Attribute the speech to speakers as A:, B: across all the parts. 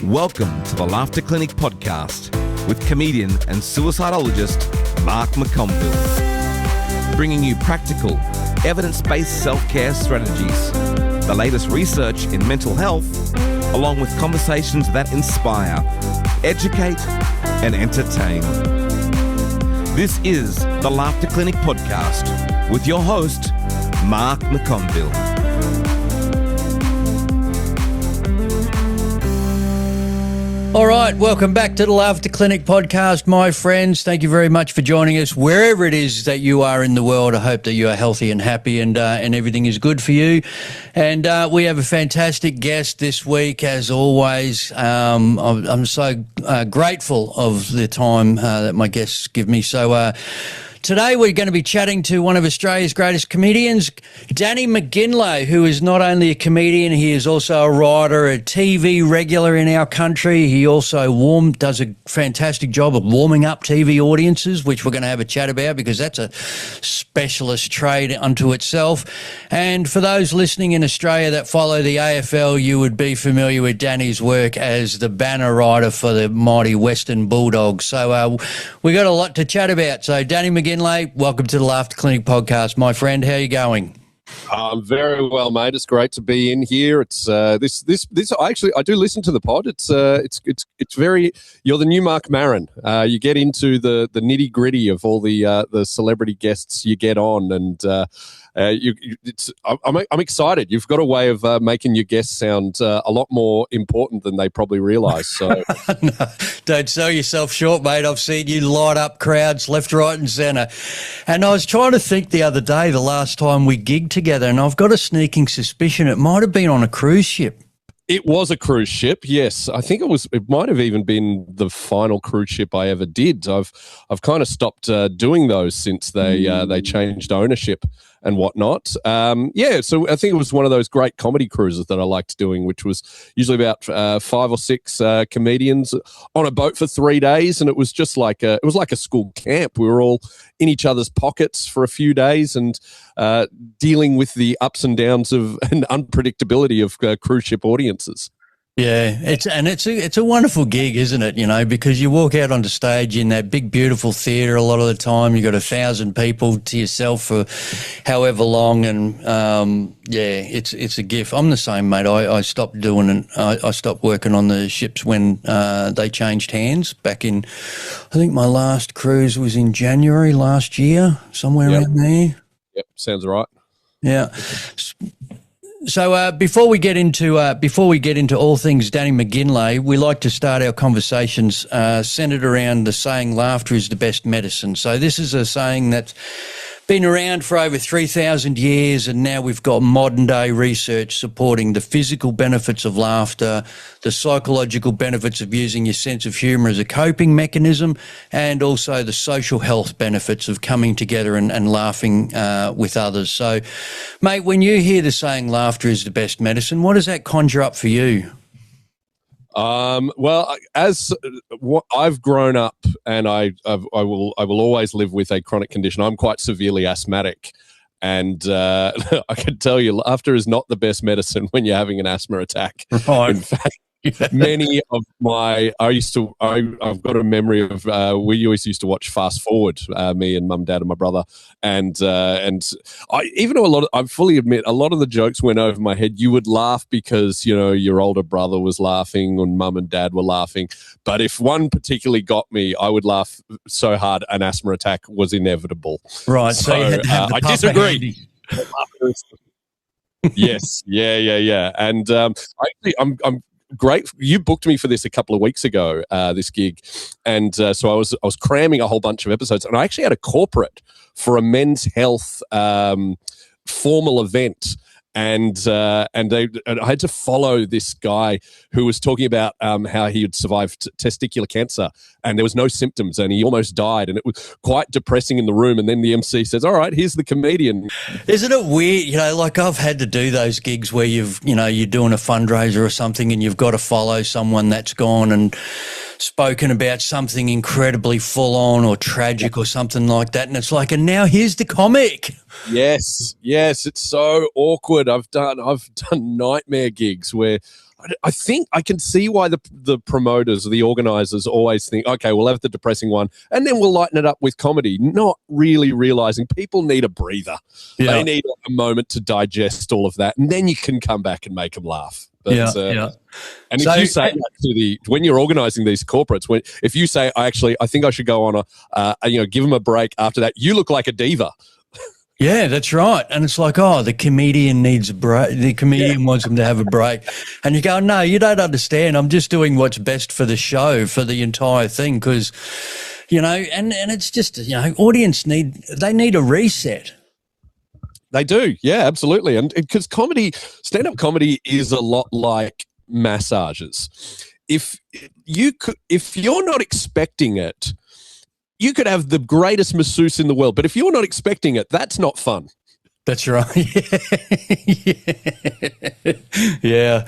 A: Welcome to the Laughter Clinic podcast with comedian and suicidologist Mark McConville, bringing you practical, evidence-based self-care strategies, the latest research in mental health, along with conversations that inspire, educate, and entertain. This is the Laughter Clinic podcast with your host, Mark McConville.
B: All right, welcome back to the Laughter Clinic podcast, my friends. Thank you very much for joining us wherever it is that you are in the world. I hope that you are healthy and happy and everything is good for you. And we have a fantastic guest this week, as always. I'm so grateful of the time that my guests give me. So today we're going to be chatting to one of Australia's greatest comedians, Danny McGinlay, who is not only a comedian, he is also a writer, a TV regular in our country. He also does a fantastic job of warming up TV audiences, which we're going to have a chat about because that's a specialist trade unto itself. And for those listening in Australia that follow the AFL, you would be familiar with Danny's work as the banner rider for the mighty Western Bulldogs. So we got a lot to chat about. So Danny McGinlay, welcome to the Laughter Clinic podcast, my friend. How are you going?
C: I'm very well, mate. It's great to be in here. It's this. Actually, I do listen to the pod. It's very. You're the new Mark Maron. You get into the nitty gritty of all the celebrity guests you get on, and I'm excited. You've got a way of making your guests sound a lot more important than they probably realise. So
B: no, don't sell yourself short, mate. I've seen you light up crowds left, right, and centre. And I was trying to think the other day, the last time we gigged together, and I've got a sneaking suspicion it might have been on a cruise ship.
C: It was a cruise ship, yes. I think it might have even been the final cruise ship I ever did. I've kind of stopped doing those since they changed ownership and whatnot. So I think it was one of those great comedy cruises that I liked doing, which was usually about 5 or 6 comedians on a boat for 3 days, and it was just like a school camp. We were all in each other's pockets for a few days and dealing with the ups and downs of and unpredictability of cruise ship audiences.
B: Yeah, it's a wonderful gig, isn't it? You know, because you walk out onto stage in that big, beautiful theatre. A lot of the time, you got 1,000 people to yourself for however long, and it's a gift. I'm the same, mate. I stopped doing it. I stopped working on the ships when they changed hands back in. I think my last cruise was in January last year, somewhere around there.
C: Yep, sounds right.
B: Yeah. So before we get into all things Danny McGinlay, we like to start our conversations centered around the saying laughter is the best medicine. So this is a saying that's been around for over 3,000 years, and now we've got modern day research supporting the physical benefits of laughter, the psychological benefits of using your sense of humour as a coping mechanism, and also the social health benefits of coming together and laughing with others. So, mate, when you hear the saying laughter is the best medicine, what does that conjure up for you?
C: Well, as what I've grown up, and I will always live with a chronic condition. I'm quite severely asthmatic, and I can tell you, laughter is not the best medicine when you're having an asthma attack.
B: Right.
C: In fact, many of I've got a memory of we always used to watch Fast Forward, me and mum, dad, and my brother, and I even though I fully admit a lot of the jokes went over my head. You would laugh because your older brother was laughing and mum and dad were laughing, but if one particularly got me, I would laugh so hard an asthma attack was inevitable.
B: Right, so you had to have the
C: I disagree.
B: Handy.
C: Yes, yeah, and actually, I'm great. You booked me for this a couple of weeks ago, this gig, and so I was cramming a whole bunch of episodes, and I actually had a corporate for a men's health formal event. And I had to follow this guy who was talking about how he had survived testicular cancer and there was no symptoms and he almost died, and it was quite depressing in the room. And then the MC says, "All right, here's the comedian."
B: Isn't it weird? Like I've had to do those gigs where you're doing a fundraiser or something and you've got to follow someone that's gone and spoken about something incredibly full on or tragic or something like that, and it's like, and now here's the comic.
C: Yes, it's so awkward. I've done nightmare gigs where I think I can see why the promoters, the organisers always think, okay, we'll have the depressing one and then we'll lighten it up with comedy, not really realising people need a breather.
B: Yeah.
C: They need a moment to digest all of that, and then you can come back and make them laugh. But, And
B: So-
C: if you say when you're organising these corporates, if you say, I think I should go on give them a break after that, you look like a diva.
B: Yeah, that's right. And it's like, oh, the comedian needs a break. The comedian wants him to have a break. And you go, no, you don't understand. I'm just doing what's best for the show, for the entire thing. Because, and it's just, audience need a reset.
C: They do. Yeah, absolutely. And because stand-up comedy is a lot like massages. If you're not expecting it, you could have the greatest masseuse in the world, but if you're not expecting it, that's not fun.
B: That's right. Yeah.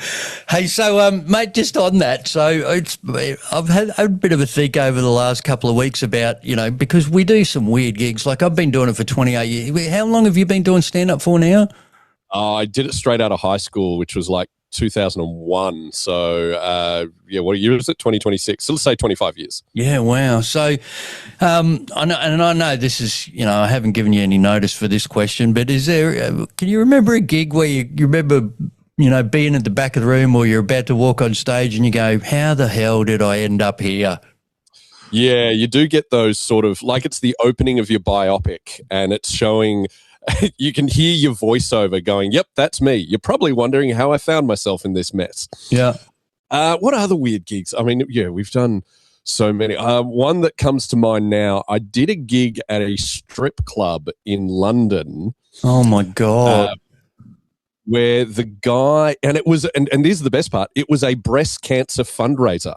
B: Hey, so, mate, just on that. So I've had a bit of a think over the last couple of weeks about, because we do some weird gigs. Like I've been doing it for 28 years. How long have you been doing stand-up for now?
C: I did it straight out of high school, which was like 2001. So, what year is it? 2026. So let's say 25 years.
B: Yeah, wow. So, I know this is, I haven't given you any notice for this question, but can you remember a gig where you remember, being at the back of the room or you're about to walk on stage and you go, how the hell did I end up here?
C: Yeah, you do get those sort of, like it's the opening of your biopic and it's showing... You can hear your voiceover going, yep, that's me. You're probably wondering how I found myself in this mess.
B: Yeah.
C: What other weird gigs? I mean, yeah, we've done so many. One that comes to mind now, I did a gig at a strip club in London.
B: Oh, my God.
C: Where the guy, and it was, and this is the best part, it was a breast cancer fundraiser.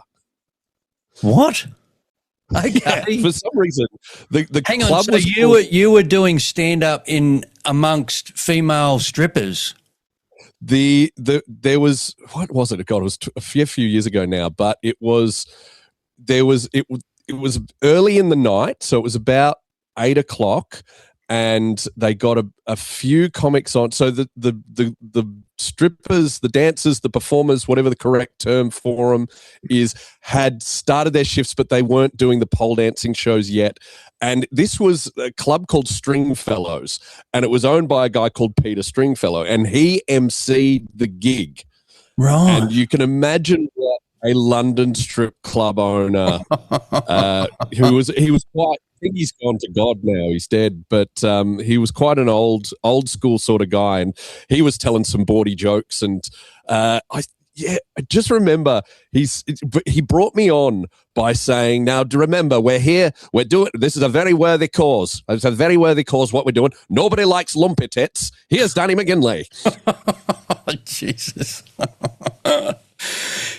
B: What? Okay.
C: Yeah, for some reason, the
B: Hang
C: club
B: on. So
C: was
B: you were doing stand up in amongst female strippers.
C: there was, what was it? God, it was a few years ago now, but it was early in the night, so it was about 8 o'clock, and they got a few comics on. So the strippers, the dancers, the performers, whatever the correct term for them is, had started their shifts, but they weren't doing the pole dancing shows yet. And this was a club called Stringfellows, and it was owned by a guy called Peter Stringfellow, and he emceed the gig.
B: Right.
C: And you can imagine what a London strip club owner, he was quite, I think he's gone to God now, he's dead, but he was quite an old school sort of guy, and he was telling some bawdy jokes, and I just remember he brought me on by saying, now remember, we're here, this is a very worthy cause. It's a very worthy cause what we're doing. Nobody likes lumpy tits. Here's Danny McGinlay.
B: Oh, Jesus.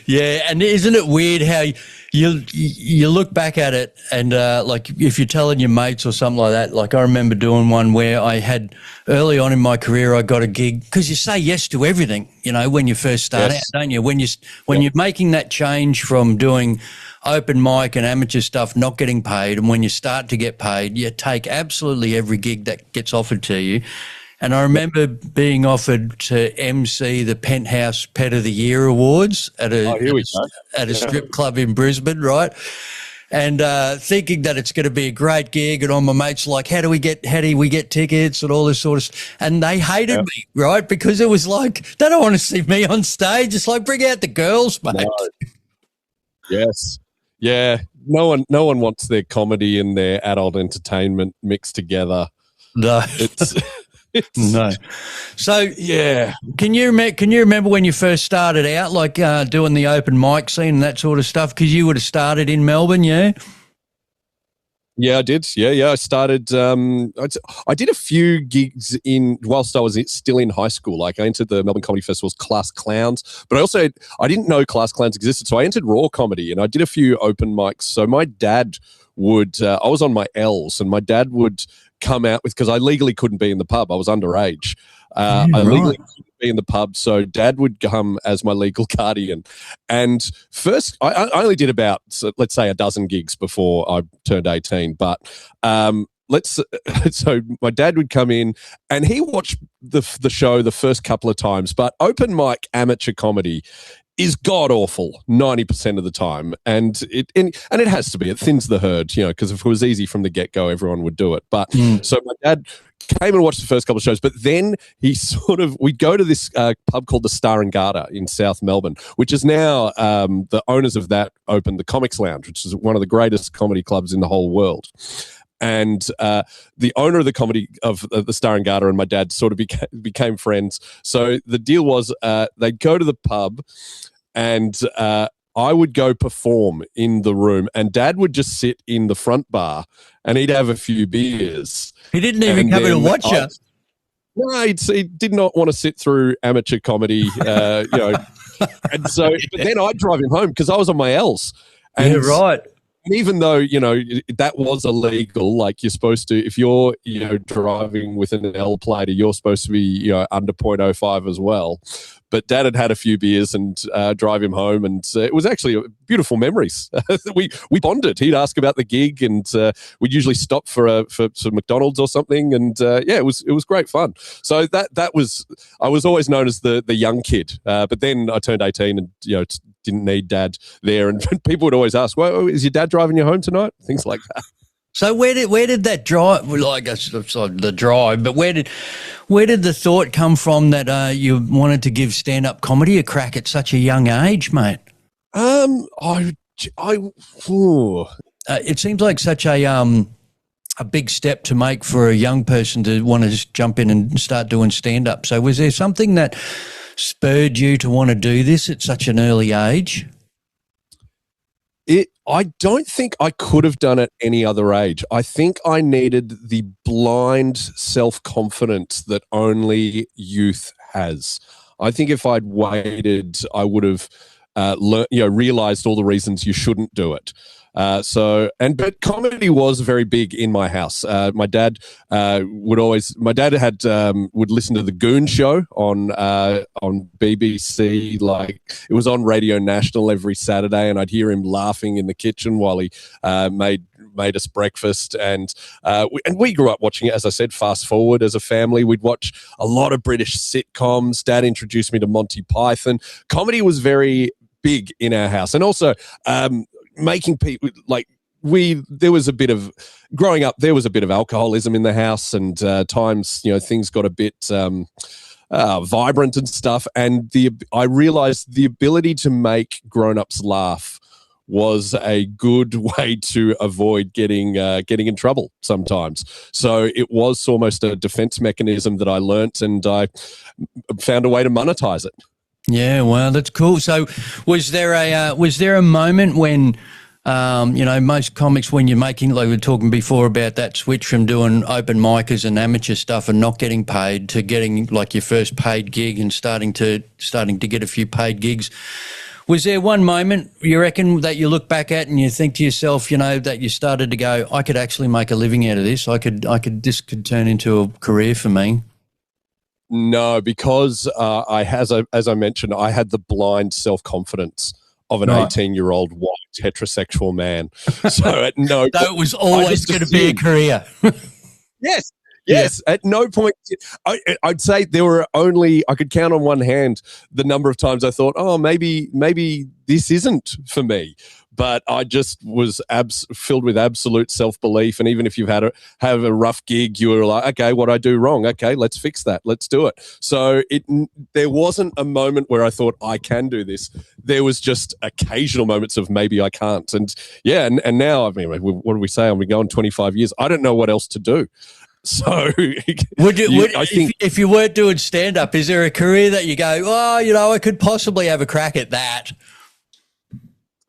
B: Yeah, and isn't it weird how you look back at it and like if you're telling your mates or something like that, like I remember doing one where I had early on in my career, I got a gig because you say yes to everything, when you first start out, don't you? When you're making that change from doing open mic and amateur stuff, not getting paid, and when you start to get paid, you take absolutely every gig that gets offered to you. And I remember being offered to MC the Penthouse Pet of the Year Awards at a strip club in Brisbane, right? And thinking that it's going to be a great gig, and all my mates like, how do we get tickets and all this sort of stuff. And they hated me, right? Because it was like, they don't want to see me on stage. It's like, bring out the girls, mate.
C: No. Yes. Yeah. No one wants their comedy and their adult entertainment mixed together.
B: No. No. So yeah, can you remember when you first started out, like doing the open mic scene and that sort of stuff? Because you would have started in Melbourne, yeah.
C: Yeah, I did. Yeah. I started. I did a few gigs whilst I was still in high school. Like I entered the Melbourne Comedy Festival's Class Clowns, but I didn't know Class Clowns existed, so I entered Raw Comedy and I did a few open mics. So my dad would. I was on my L's, and my dad would come out with, because I legally couldn't be in the pub. I was underage. I legally couldn't be in the pub, so Dad would come as my legal guardian. And first, I only did about, let's say, a dozen gigs before I turned 18. But so my dad would come in, and he watched the show the first couple of times. But open mic amateur comedy is god awful 90% of the time, and it has to be. It thins the herd, because if it was easy from the get go, everyone would do it. But so my dad came and watched the first couple of shows, but then we'd go to this pub called the Star and Garter in South Melbourne, which is now the owners of that opened the Comics Lounge, which is one of the greatest comedy clubs in the whole world. And the owner of the comedy of the Star and Garter and my dad sort of became friends. So the deal was they'd go to the pub, and I would go perform in the room, and Dad would just sit in the front bar, and he'd have a few beers.
B: He didn't even come in and watch you.
C: No, he did not want to sit through amateur comedy, And so, but then I'd drive him home because I was on my L's. And
B: yeah, right.
C: And even though, that was illegal, like you're supposed to, if you're, driving with an L plater, you're supposed to be, under 0.05 as well. But Dad had a few beers and drive him home, and it was actually beautiful memories. we bonded. He'd ask about the gig, and we'd usually stop for some McDonald's or something, and it was great fun. So that was, I was always known as the young kid, but then I turned 18 and didn't need Dad there, and people would always ask, "Well, is your dad driving you home tonight?" Things like that.
B: So where did that drive? Well, I guess the drive, but where did the thought come from that you wanted to give stand-up comedy a crack at such a young age, mate? It seems like such a big step to make for a young person to want to jump in and start doing stand-up. So was there something that spurred you to want to do this at such an early age?
C: I don't think I could have done it any other age. I think I needed the blind self-confidence that only youth has. I think if I'd waited, I would have realized all the reasons you shouldn't do it. But comedy was very big in my house. My dad would listen to the Goon Show on BBC. Like, it was on Radio National every Saturday, and I'd hear him laughing in the kitchen while he made us breakfast. And we grew up watching it, as I said. Fast forward as a family, we'd watch a lot of British sitcoms. Dad introduced me to Monty Python. Comedy was very big in our house, and also making people there was a bit of growing up. There was a bit of alcoholism in the house, and times things got a bit vibrant and stuff. And I realized the ability to make grown-ups laugh was a good way to avoid getting in trouble sometimes. So it was almost a defense mechanism that I learnt, and I found a way to monetize it.
B: Yeah, well, that's cool. So was there a moment when, most comics, when you're making, like we were talking before about that switch from doing open micers and amateur stuff and not getting paid to getting like your first paid gig and starting to get a few paid gigs. Was there one moment you reckon that you look back at and you think to yourself, that you started to go, I could actually make a living out of this. This could turn into a career for me?
C: No, because as I mentioned, I had the blind self-confidence of an 18-year-old white heterosexual man. So at no
B: so it was always going to be a career.
C: Yes. Yes, at no point. I'd say there were only, I could count on one hand the number of times I thought, oh, maybe this isn't for me. But I just was filled with absolute self-belief. And even if you've have a rough gig, you were like, okay, what I do wrong? Okay, let's fix that. Let's do it. So there wasn't a moment where I thought I can do this. There was just occasional moments of maybe I can't. And yeah, and now, I mean, what do we say? I've been going 25 years. I don't know what else to do. So if you weren't doing stand-up, is there a career that you go, oh, I could possibly have a crack at that?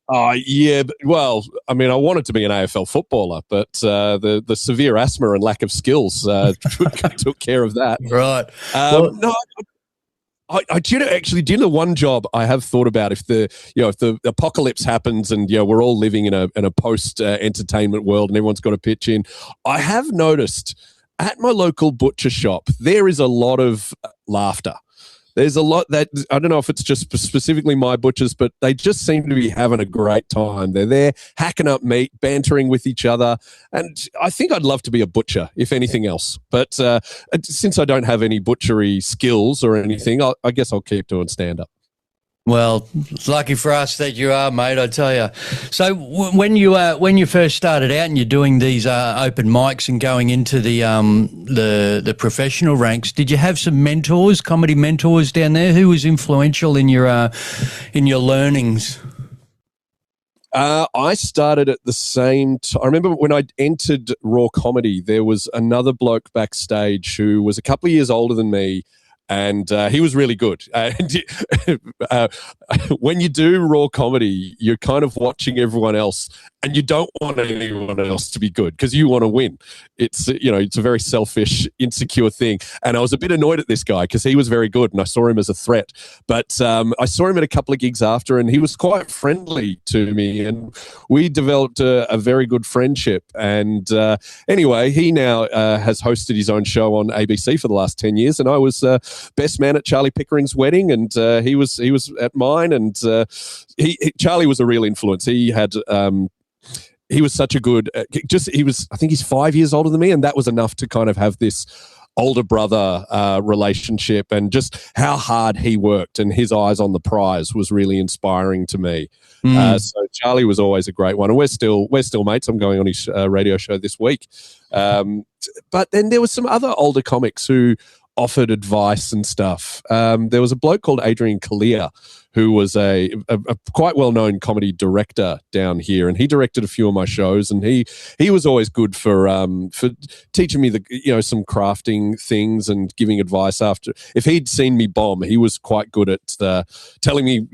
C: Yeah. Well, I mean, I wanted to be an AFL footballer, but the severe asthma and lack of skills took care of that.
B: Right.
C: No, I do know one job I have thought about if the apocalypse happens and we're all living in a post entertainment world and everyone's got to pitch in. I have noticed at my local butcher shop there is a lot of laughter. There's a lot that, I don't know if it's just specifically my butchers, but they just seem to be having a great time. They're there hacking up meat, bantering with each other. And I think I'd love to be a butcher, if anything else. But since I don't have any butchery skills or anything, I guess I'll keep doing stand-up.
B: Well, it's lucky for us that you are, mate, I tell you. So when you first started out and you're doing these open mics and going into the professional ranks, did you have some mentors, comedy mentors down there? Who was influential in your learnings?
C: I started at the same time. I remember when I entered Raw Comedy, there was another bloke backstage who was a couple of years older than me, and he was really good. When you do Raw Comedy, you're kind of watching everyone else, and you don't want anyone else to be good because you want to win. It's it's a very selfish, insecure thing. And I was a bit annoyed at this guy because he was very good, and I saw him as a threat. But I saw him at a couple of gigs after, and he was quite friendly to me, and we developed a very good friendship. And anyway, he now has hosted his own show on ABC for the last 10 years, and I was best man at Charlie Pickering's wedding, and he was at mine, and Charlie was a real influence. He was such a good, I think he's 5 years older than me, and that was enough to kind of have this older brother relationship, and just how hard he worked and his eyes on the prize was really inspiring to me. So Charlie was always a great one, and we're still mates. I'm going on his radio show this week. But then there was some other older comics who offered advice and stuff. There was a bloke called Adrian Kalia, who was a quite well-known comedy director down here, and he directed a few of my shows, and he was always good for teaching me some crafting things and giving advice after. If he'd seen me bomb, he was quite good at telling me,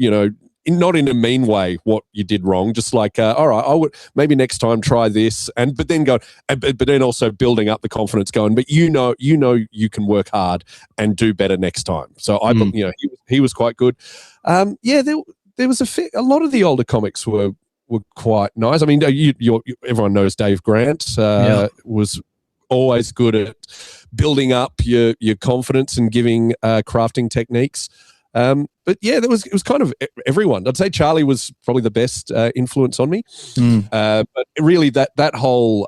C: not in a mean way what you did wrong, just like all right, I would maybe next time try this, but then also building up the confidence, going, but you know you can work hard and do better next time. So he was quite good. There was a lot of the older comics were quite nice. I mean, everyone knows Dave Grant was always good at building up your confidence and giving crafting techniques. But yeah, it was kind of everyone. I'd say Charlie was probably the best influence on me. But really, that whole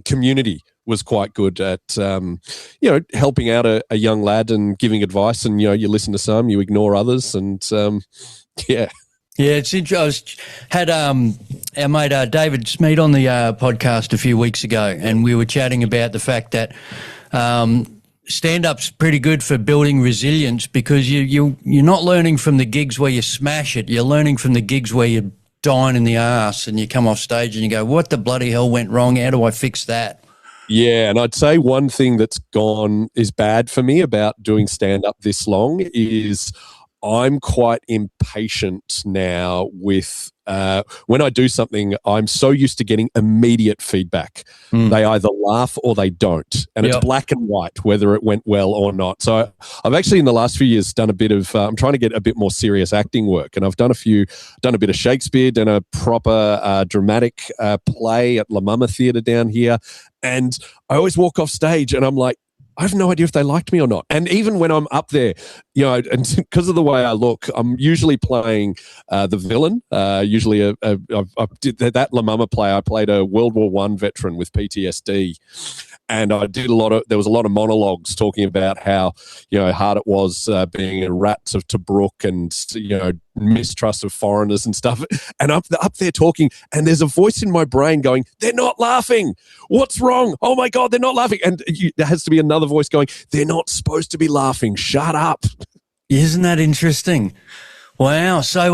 C: community was quite good at helping out a young lad and giving advice. And you listen to some, you ignore others, and yeah.
B: Yeah, it's interesting. I had our mate David Smead on the podcast a few weeks ago, and we were chatting about the fact that stand-up's pretty good for building resilience, because you're not learning from the gigs where you smash it. You're learning from the gigs where you're dying in the arse and you come off stage and you go, what the bloody hell went wrong? How do I fix that?
C: Yeah, and I'd say one thing that's is bad for me about doing stand-up this long is I'm quite impatient now with when I do something. I'm so used to getting immediate feedback. They either laugh or they don't, and it's black and white whether it went well or not. So I've actually in the last few years done a bit of I'm trying to get a bit more serious acting work, and I've done a bit of Shakespeare, done a proper dramatic play at La Mama Theatre down here, and I always walk off stage and I'm like, I have no idea if they liked me or not. And even when I'm up there, and because of the way I look, I'm usually playing the villain. Usually, I did that La Mama play. I played a World War I veteran with PTSD. And I did there was a lot of monologues talking about how, hard it was being a rat to Tobruk, and, mistrust of foreigners and stuff. And up there talking, and there's a voice in my brain going, they're not laughing. What's wrong? Oh my God, they're not laughing. And there has to be another voice going, they're not supposed to be laughing. Shut up.
B: Isn't that interesting? Wow. So,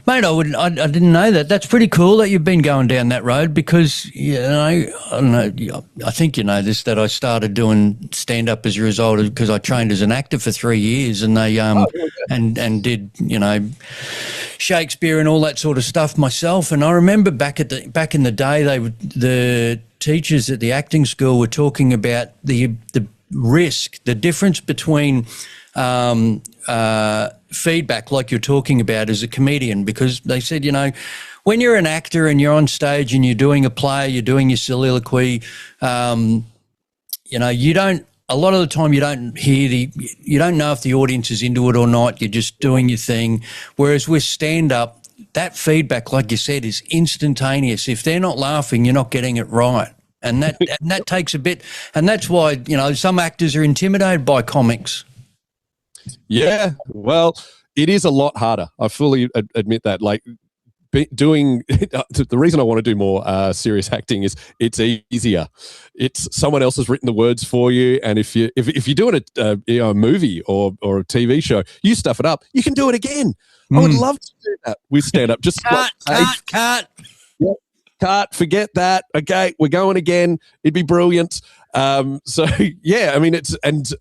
B: mate, I didn't know that. That's pretty cool that you've been going down that road, because, I don't know, I think you know this, that I started doing stand-up as a result of, because I trained as an actor for 3 years, and they and did, Shakespeare and all that sort of stuff myself. And I remember back in the day, the teachers at the acting school were talking about the risk, the difference between feedback, like you're talking about as a comedian, because they said, when you're an actor and you're on stage and you're doing a play, you're doing your soliloquy, you don't, a lot of the time you don't you don't know if the audience is into it or not. You're just doing your thing. Whereas with stand-up, that feedback, like you said, is instantaneous. If they're not laughing, you're not getting it right. And that takes a bit, and that's why, some actors are intimidated by comics.
C: Yeah, well, It is a lot harder. I fully admit that. Like, doing the reason I want to do more serious acting is it's easier. It's someone else has written the words for you, and if you're doing a movie or a TV show, you stuff it up, you can do it again. I would love to do that with stand up. Just
B: cut.
C: Yep, cut. Forget that. Okay, we're going again. It'd be brilliant. So yeah, I mean,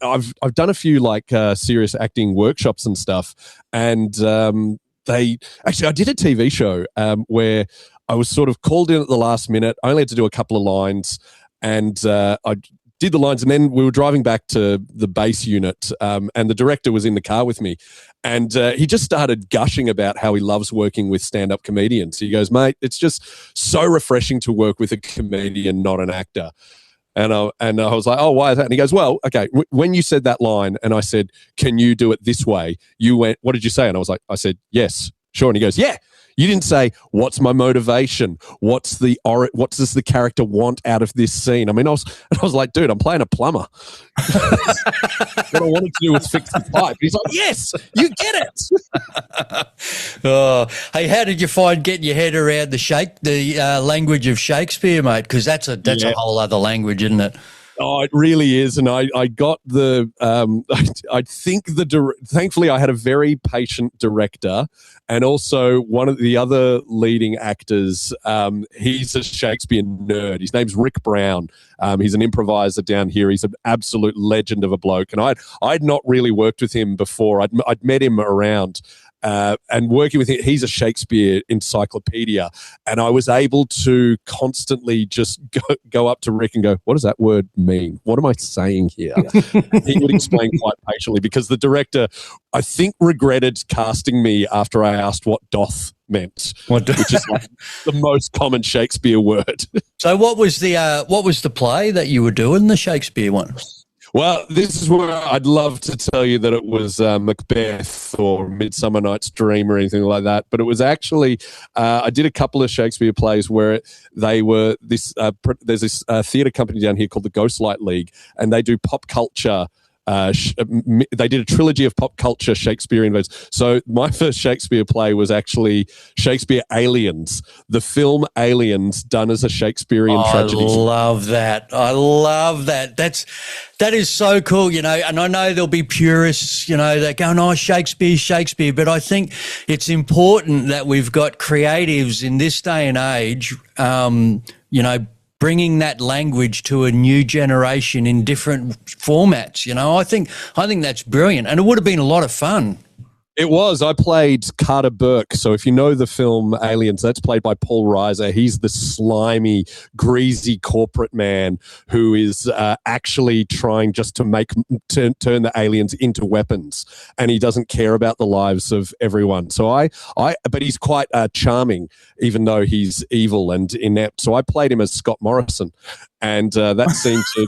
C: I've done a few like serious acting workshops and stuff, and I did a TV show where I was sort of called in at the last minute. I only had to do a couple of lines, and I did the lines, and then we were driving back to the base unit, and the director was in the car with me, and he just started gushing about how he loves working with stand-up comedians. He goes, "Mate, it's just so refreshing to work with a comedian, not an actor." And I was like, "Oh, why is that?" And he goes, "Well, okay, when you said that line and I said, 'Can you do it this way?' You went, 'What did you say?' And I said, 'Yes, sure.' And he goes, 'Yeah. You didn't say, what's my motivation? What does the character want out of this scene?' I mean, I was like, dude, I'm playing a plumber. What I wanted to do was fix the pipe." He's like, "Yes, you get it."
B: Oh, hey, how did you find getting your head around the language of Shakespeare, mate? Because that's a whole other language, isn't it?
C: Oh, it really is. And I got the, I think thankfully I had a very patient director, and also one of the other leading actors. He's a Shakespeare nerd. His name's Rick Brown. He's an improviser down here. He's an absolute legend of a bloke. And I'd not really worked with him before. I'd met him around. And working with him, he's a Shakespeare encyclopedia, and I was able to constantly just go up to Rick and go, "What does that word mean? What am I saying here?" He would explain quite patiently, because the director, I think, regretted casting me after I asked what doth meant, which is like the most common Shakespeare word.
B: So what was the play that you were doing, the Shakespeare one?
C: Well, this is where I'd love to tell you that it was Macbeth or Midsummer Night's Dream or anything like that. But it was actually, I did a couple of Shakespeare plays where they were this, there's this theatre company down here called the Ghostlight League, and they do pop culture. They did a trilogy of pop culture Shakespearean versions. So my first Shakespeare play was actually Shakespeare Aliens, the film Aliens done as a Shakespearean tragedy.
B: I love that. That is so cool, you know, and I know there'll be purists, you know, that go, "No, Shakespeare," but I think it's important that we've got creatives in this day and age, you know, bringing that language to a new generation in different formats. You know, I think that's brilliant, and it would have been a lot of fun.
C: It was. I played Carter Burke. So if you know the film Aliens, that's played by Paul Reiser. He's the slimy, greasy corporate man who is actually trying just to turn the aliens into weapons, and he doesn't care about the lives of everyone. So but he's quite charming, even though he's evil and inept. So I played him as Scott Morrison, and that seemed to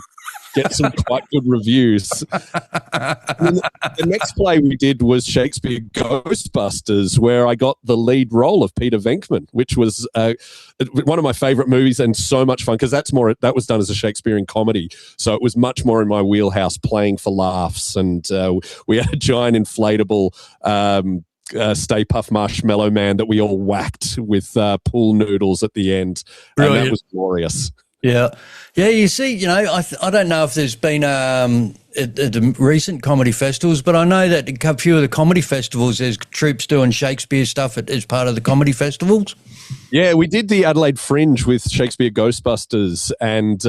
C: get some quite good reviews. The next play we did was Shakespeare Ghostbusters, where I got the lead role of Peter Venkman, which was one of my favorite movies and so much fun, because that was done as a Shakespearean comedy. So it was much more in my wheelhouse, playing for laughs. And we had a giant inflatable Stay Puft Marshmallow Man that we all whacked with pool noodles at the end. Brilliant. And that was glorious.
B: Yeah. You see, you know, I don't know if there's been at the recent comedy festivals, but I know that a few of the comedy festivals, there's troops doing Shakespeare stuff as part of the comedy festivals.
C: Yeah, we did the Adelaide Fringe with Shakespeare Ghostbusters, and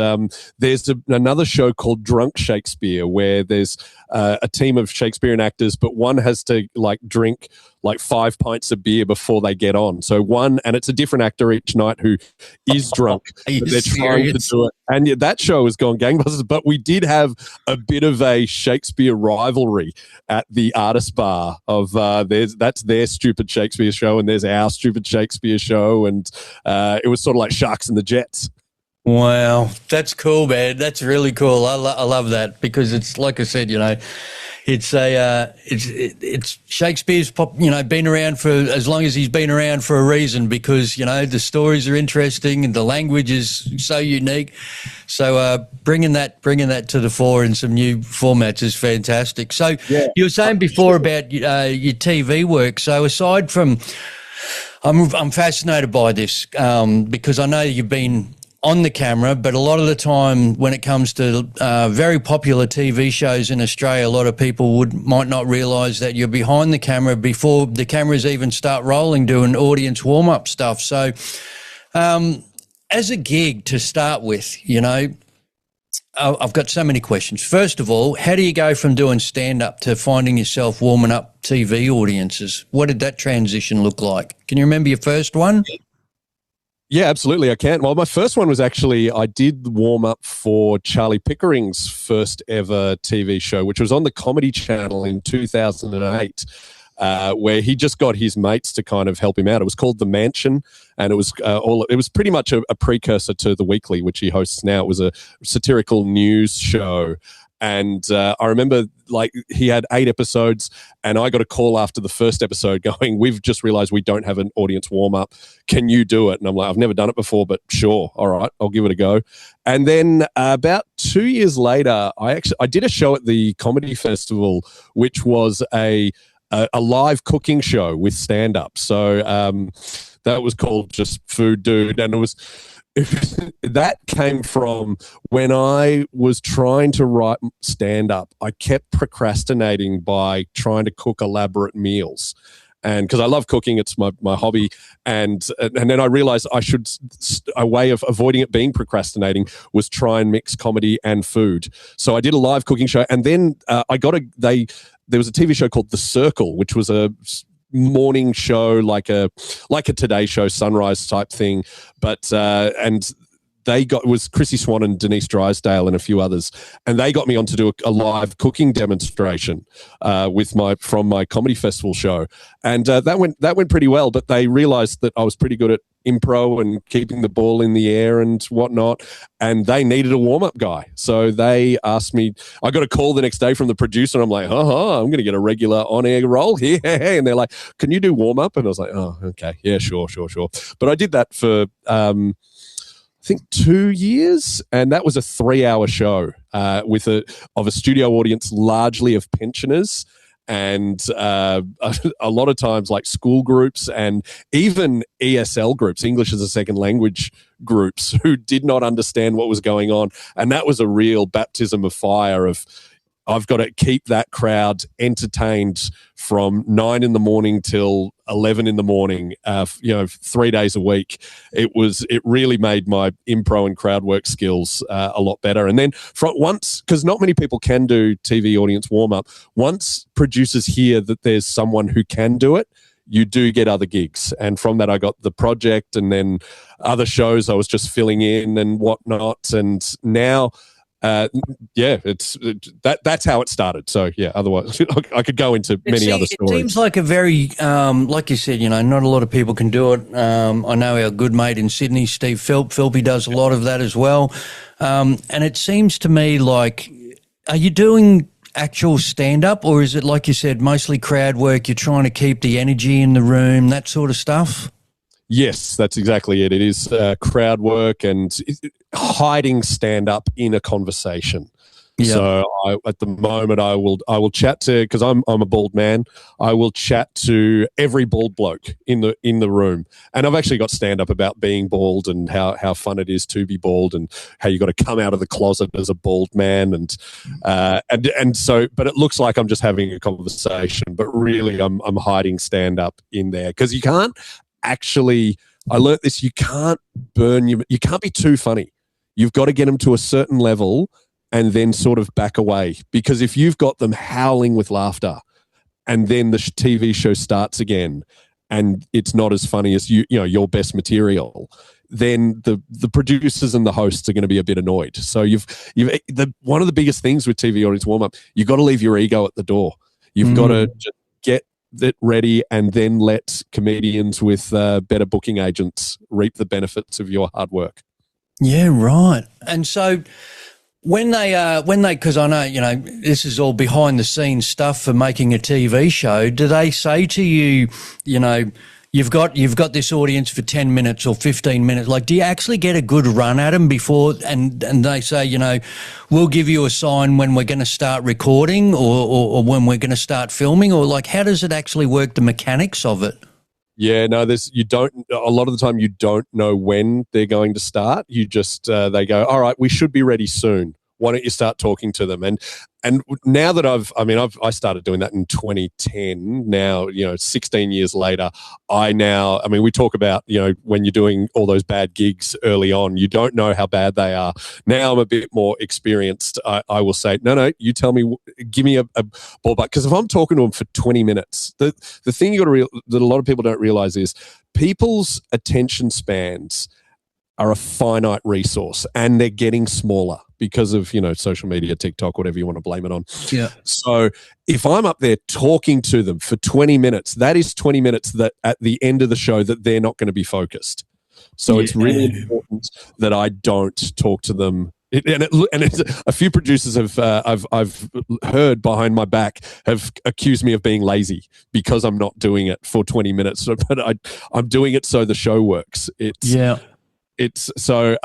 C: there's another show called Drunk Shakespeare, where there's a team of Shakespearean actors, but one has to drink 5 pints of beer before they get on. So and it's a different actor each night who is drunk. But they're trying to do it. And that show has gone gangbusters, but we did have a bit of a Shakespeare rivalry at the Artist Bar of that's their stupid Shakespeare show, and there's our stupid Shakespeare show, and it was sort of like Sharks and the Jets.
B: Wow, that's cool, man. That's really cool. I love that, because it's like I said, you know, it's Shakespeare's been around for as long as he's been around for a reason, because the stories are interesting and the language is so unique. So bringing that to the fore in some new formats is fantastic. So you were saying before about your TV work. So aside from, I'm fascinated by this because I know you've been on the camera, but a lot of the time when it comes to very popular TV shows in Australia, a lot of people might not realise that you're behind the camera before the cameras even start rolling, doing audience warm-up stuff. So as a gig to start with, I've got so many questions. First of all, how do you go from doing stand-up to finding yourself warming up TV audiences? What did that transition look like? Can you remember your first one?
C: Yeah, absolutely. I can. Well, my first one was actually, I did warm up for Charlie Pickering's first ever TV show, which was on the Comedy Channel in 2008, where he just got his mates to kind of help him out. It was called The Mansion, and it was it was pretty much a precursor to The Weekly, which he hosts now. It was a satirical news show. And I remember, he had 8 episodes, and I got a call after the first episode going, "We've just realized we don't have an audience warm-up. Can you do it?" And I'm like, "I've never done it before, but sure. All right, I'll give it a go." And then about 2 years later, I did a show at the Comedy Festival, which was a live cooking show with stand-up. So that was called just Food Dude, and it was... that came from when I was trying to write stand-up. I kept procrastinating by trying to cook elaborate meals. And because I love cooking, it's my hobby. And then I realized a way of avoiding it being procrastinating was try and mix comedy and food. So I did a live cooking show. And then there was a TV show called The Circle, which was a morning show, like a Today Show, Sunrise type thing, but and it was Chrissy Swan and Denise Drysdale and a few others, and they got me on to do a live cooking demonstration from my comedy festival show, and that went pretty well. But they realised that I was pretty good at impro and keeping the ball in the air and whatnot, and they needed a warm-up guy. So they asked me, I got a call the next day from the producer, and I'm like, I'm going to get a regular on-air role here. And they're like, "Can you do warm-up?" And I was like, "Oh, okay. Yeah, sure." But I did that for, I think 2 years, and that was a 3-hour show of a studio audience largely of pensioners, and a lot of times like school groups and even ESL groups, English as a second language groups, who did not understand what was going on. And that was a real baptism of fire of, I've got to keep that crowd entertained from 9 a.m. till 11 a.m, 3 days a week. It really made my impro and crowd work skills a lot better. And then because not many people can do TV audience warm-up, once producers hear that there's someone who can do it, you do get other gigs. And from that, I got The Project, and then other shows I was just filling in and whatnot. And now... that's how it started. So yeah, otherwise I could go into many other stories.
B: It seems like a very, like you said, not a lot of people can do it. I know our good mate in Sydney, Steve Philpy does a lot of that as well. And it seems to me like, are you doing actual stand-up, or is it, like you said, mostly crowd work? You're trying to keep the energy in the room, that sort of stuff?
C: Yes, that's exactly it. It is crowd work and hiding stand-up in a conversation. Yep. So at the moment, I will chat to, because I'm a bald man, I will chat to every bald bloke in the room. And I've actually got stand-up about being bald and how fun it is to be bald and how you got to come out of the closet as a bald man and so. But it looks like I'm just having a conversation, but really I'm hiding stand-up in there, because you can't. Actually, I learned this, you can't be too funny. You've got to get them to a certain level and then sort of back away. Because if you've got them howling with laughter and then the TV show starts again and it's not as funny as your best material, then the producers and the hosts are going to be a bit annoyed. So one of the biggest things with TV audience warm-up, you've got to leave your ego at the door. You've got to just get it ready and then let comedians with better booking agents reap the benefits of your hard work.
B: Yeah, right. And so When they, because I know, this is all behind the scenes stuff for making a TV show. Do they say to you, you've got this audience for 10 minutes or 15 minutes? Like, do you actually get a good run at them before, and they say, we'll give you a sign when we're going to start recording or when we're going to start filming, or like, how does it actually work, the mechanics of it?
C: Yeah, no, a lot of the time you don't know when they're going to start. You just, they go, all right, we should be ready soon. Why don't you start talking to them? And now that I started doing that in 2010. Now, 16 years later, we talk about, when you're doing all those bad gigs early on, you don't know how bad they are. Now I'm a bit more experienced. I will say, no, you tell me, give me a ballpark. Because if I'm talking to them for 20 minutes, the thing that a lot of people don't realize is people's attention spans are a finite resource, and they're getting smaller because of, social media, TikTok, whatever you want to blame it on.
B: Yeah.
C: So if I'm up there talking to them for 20 minutes, that is 20 minutes that at the end of the show that they're not going to be focused. So it's really important that I don't talk to them. A few producers I've heard behind my back have accused me of being lazy because I'm not doing it for 20 minutes, but I'm doing it so the show works. It's so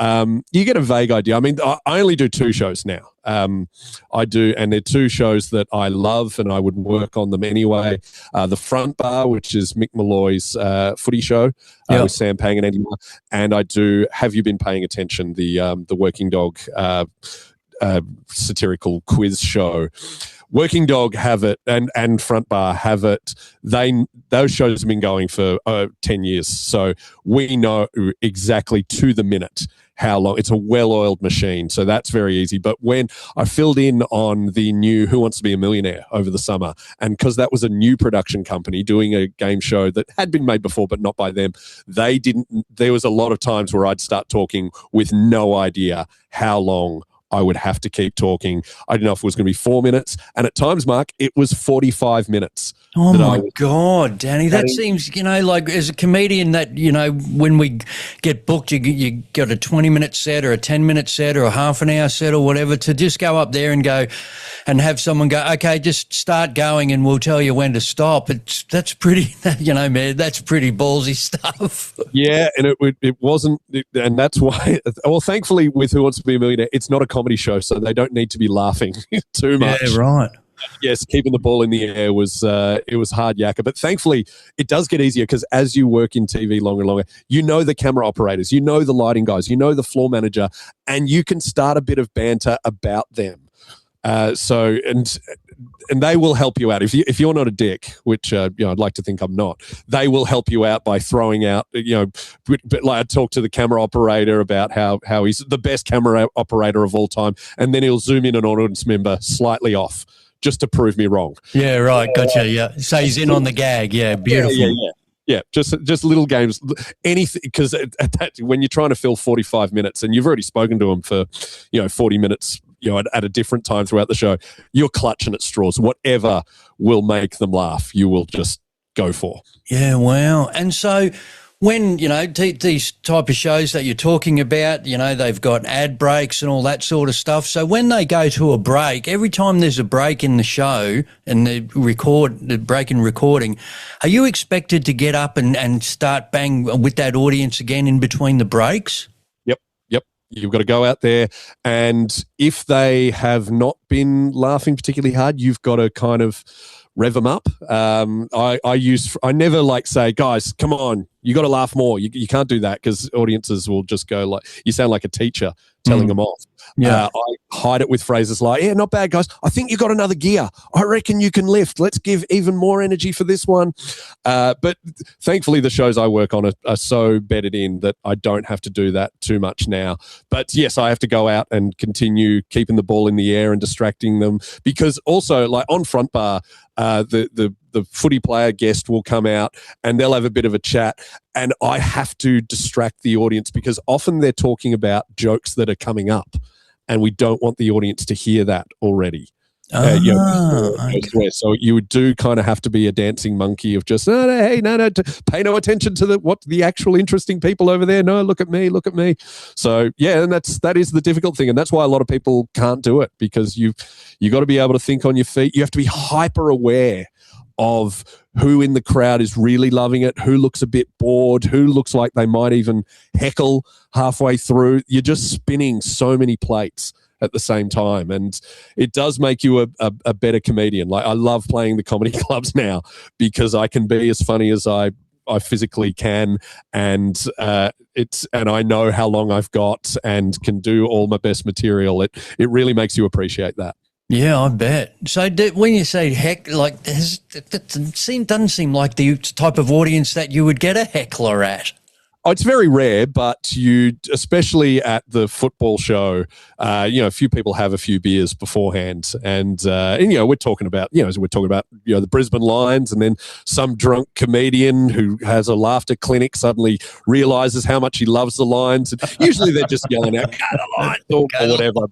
C: you get a vague idea. I mean, I only do 2 shows now. I do, and they're 2 shows that I love, and I would work on them anyway. The Front Bar, which is Mick Malloy's footy show with Sam Pang and Andy Moore, and I do Have You Been Paying Attention, the Working Dog satirical quiz show. Working Dog have it, and Front Bar have it. Those shows have been going for 10 years, so we know exactly to the minute how long. It's a well-oiled machine, so that's very easy. But when I filled in on the new Who Wants to Be a Millionaire over the summer, and because that was a new production company doing a game show that had been made before but not by them, there was a lot of times where I'd start talking with no idea how long I would have to keep talking. I didn't know if it was going to be 4 minutes. And at times, Mark, it was 45 minutes.
B: Oh, my God, Danny. That seems, like as a comedian that, when we get booked, you got a 20-minute set or a 10-minute set or a half an hour set or whatever, to just go up there and go and have someone go, okay, just start going and we'll tell you when to stop. That's pretty, man, that's pretty ballsy stuff.
C: Yeah, and it wasn't, and that's why, well, thankfully with Who Wants to Be a Millionaire, it's not a comedy show, so they don't need to be laughing too much.
B: Yeah, right.
C: Yes, keeping the ball in the air was hard yakka, but thankfully it does get easier because as you work in TV longer and longer, the camera operators, the lighting guys, the floor manager, and you can start a bit of banter about them. And they will help you out if you're not a dick, which I'd like to think I'm not. They will help you out by throwing out, but like I talk to the camera operator about how he's the best camera operator of all time, and then he'll zoom in an audience member slightly off just to prove me wrong.
B: Yeah, right. Gotcha. Yeah. So he's in on the gag. Yeah. Beautiful.
C: Yeah. Just little games, anything, because when you're trying to fill 45 minutes and you've already spoken to them for, 40 minutes, at a different time throughout the show, you're clutching at straws. Whatever will make them laugh, you will just go for.
B: Yeah. Wow. And so when, these type of shows that you're talking about, they've got ad breaks and all that sort of stuff. So when they go to a break, every time there's a break in the show and the break in recording, are you expected to get up and start bang with that audience again in between the breaks?
C: Yep. You've got to go out there, and if they have not been laughing particularly hard, you've got to kind of rev them up. I never say, guys, come on, you got to laugh more. You can't do that because audiences will just go like, you sound like a teacher telling them off. Yeah. I hide it with phrases like, yeah, not bad, guys. I think you got another gear. I reckon you can lift. Let's give even more energy for this one. But thankfully, the shows I work on are so bedded in that I don't have to do that too much now. But yes, I have to go out and continue keeping the ball in the air and distracting them, because also like on Front Bar, the footy player guest will come out and they'll have a bit of a chat, and I have to distract the audience because often they're talking about jokes that are coming up and we don't want the audience to hear that already.
B: Okay.
C: So you would do kind of have to be a dancing monkey of just, pay no attention to the actual interesting people over there. No, look at me. So yeah, and that is the difficult thing. And that's why a lot of people can't do it, because you got to be able to think on your feet. You have to be hyper aware of who in the crowd is really loving it, who looks a bit bored, who looks like they might even heckle halfway through. You're just spinning so many plates at the same time, and it does make you a better comedian. Like, I love playing the comedy clubs now because I can be as funny as I physically can, and I know how long I've got and can do all my best material. It really makes you appreciate that.
B: Yeah, I bet. So when you say heck, like, doesn't seem like the type of audience that you would get a heckler at.
C: Oh, it's very rare, but especially at the football show, a few people have a few beers beforehand, and we're talking about the Brisbane Lions, and then some drunk comedian who has a laughter clinic suddenly realizes how much he loves the Lions. And usually they're just yelling out, "Go the Lions," or whatever.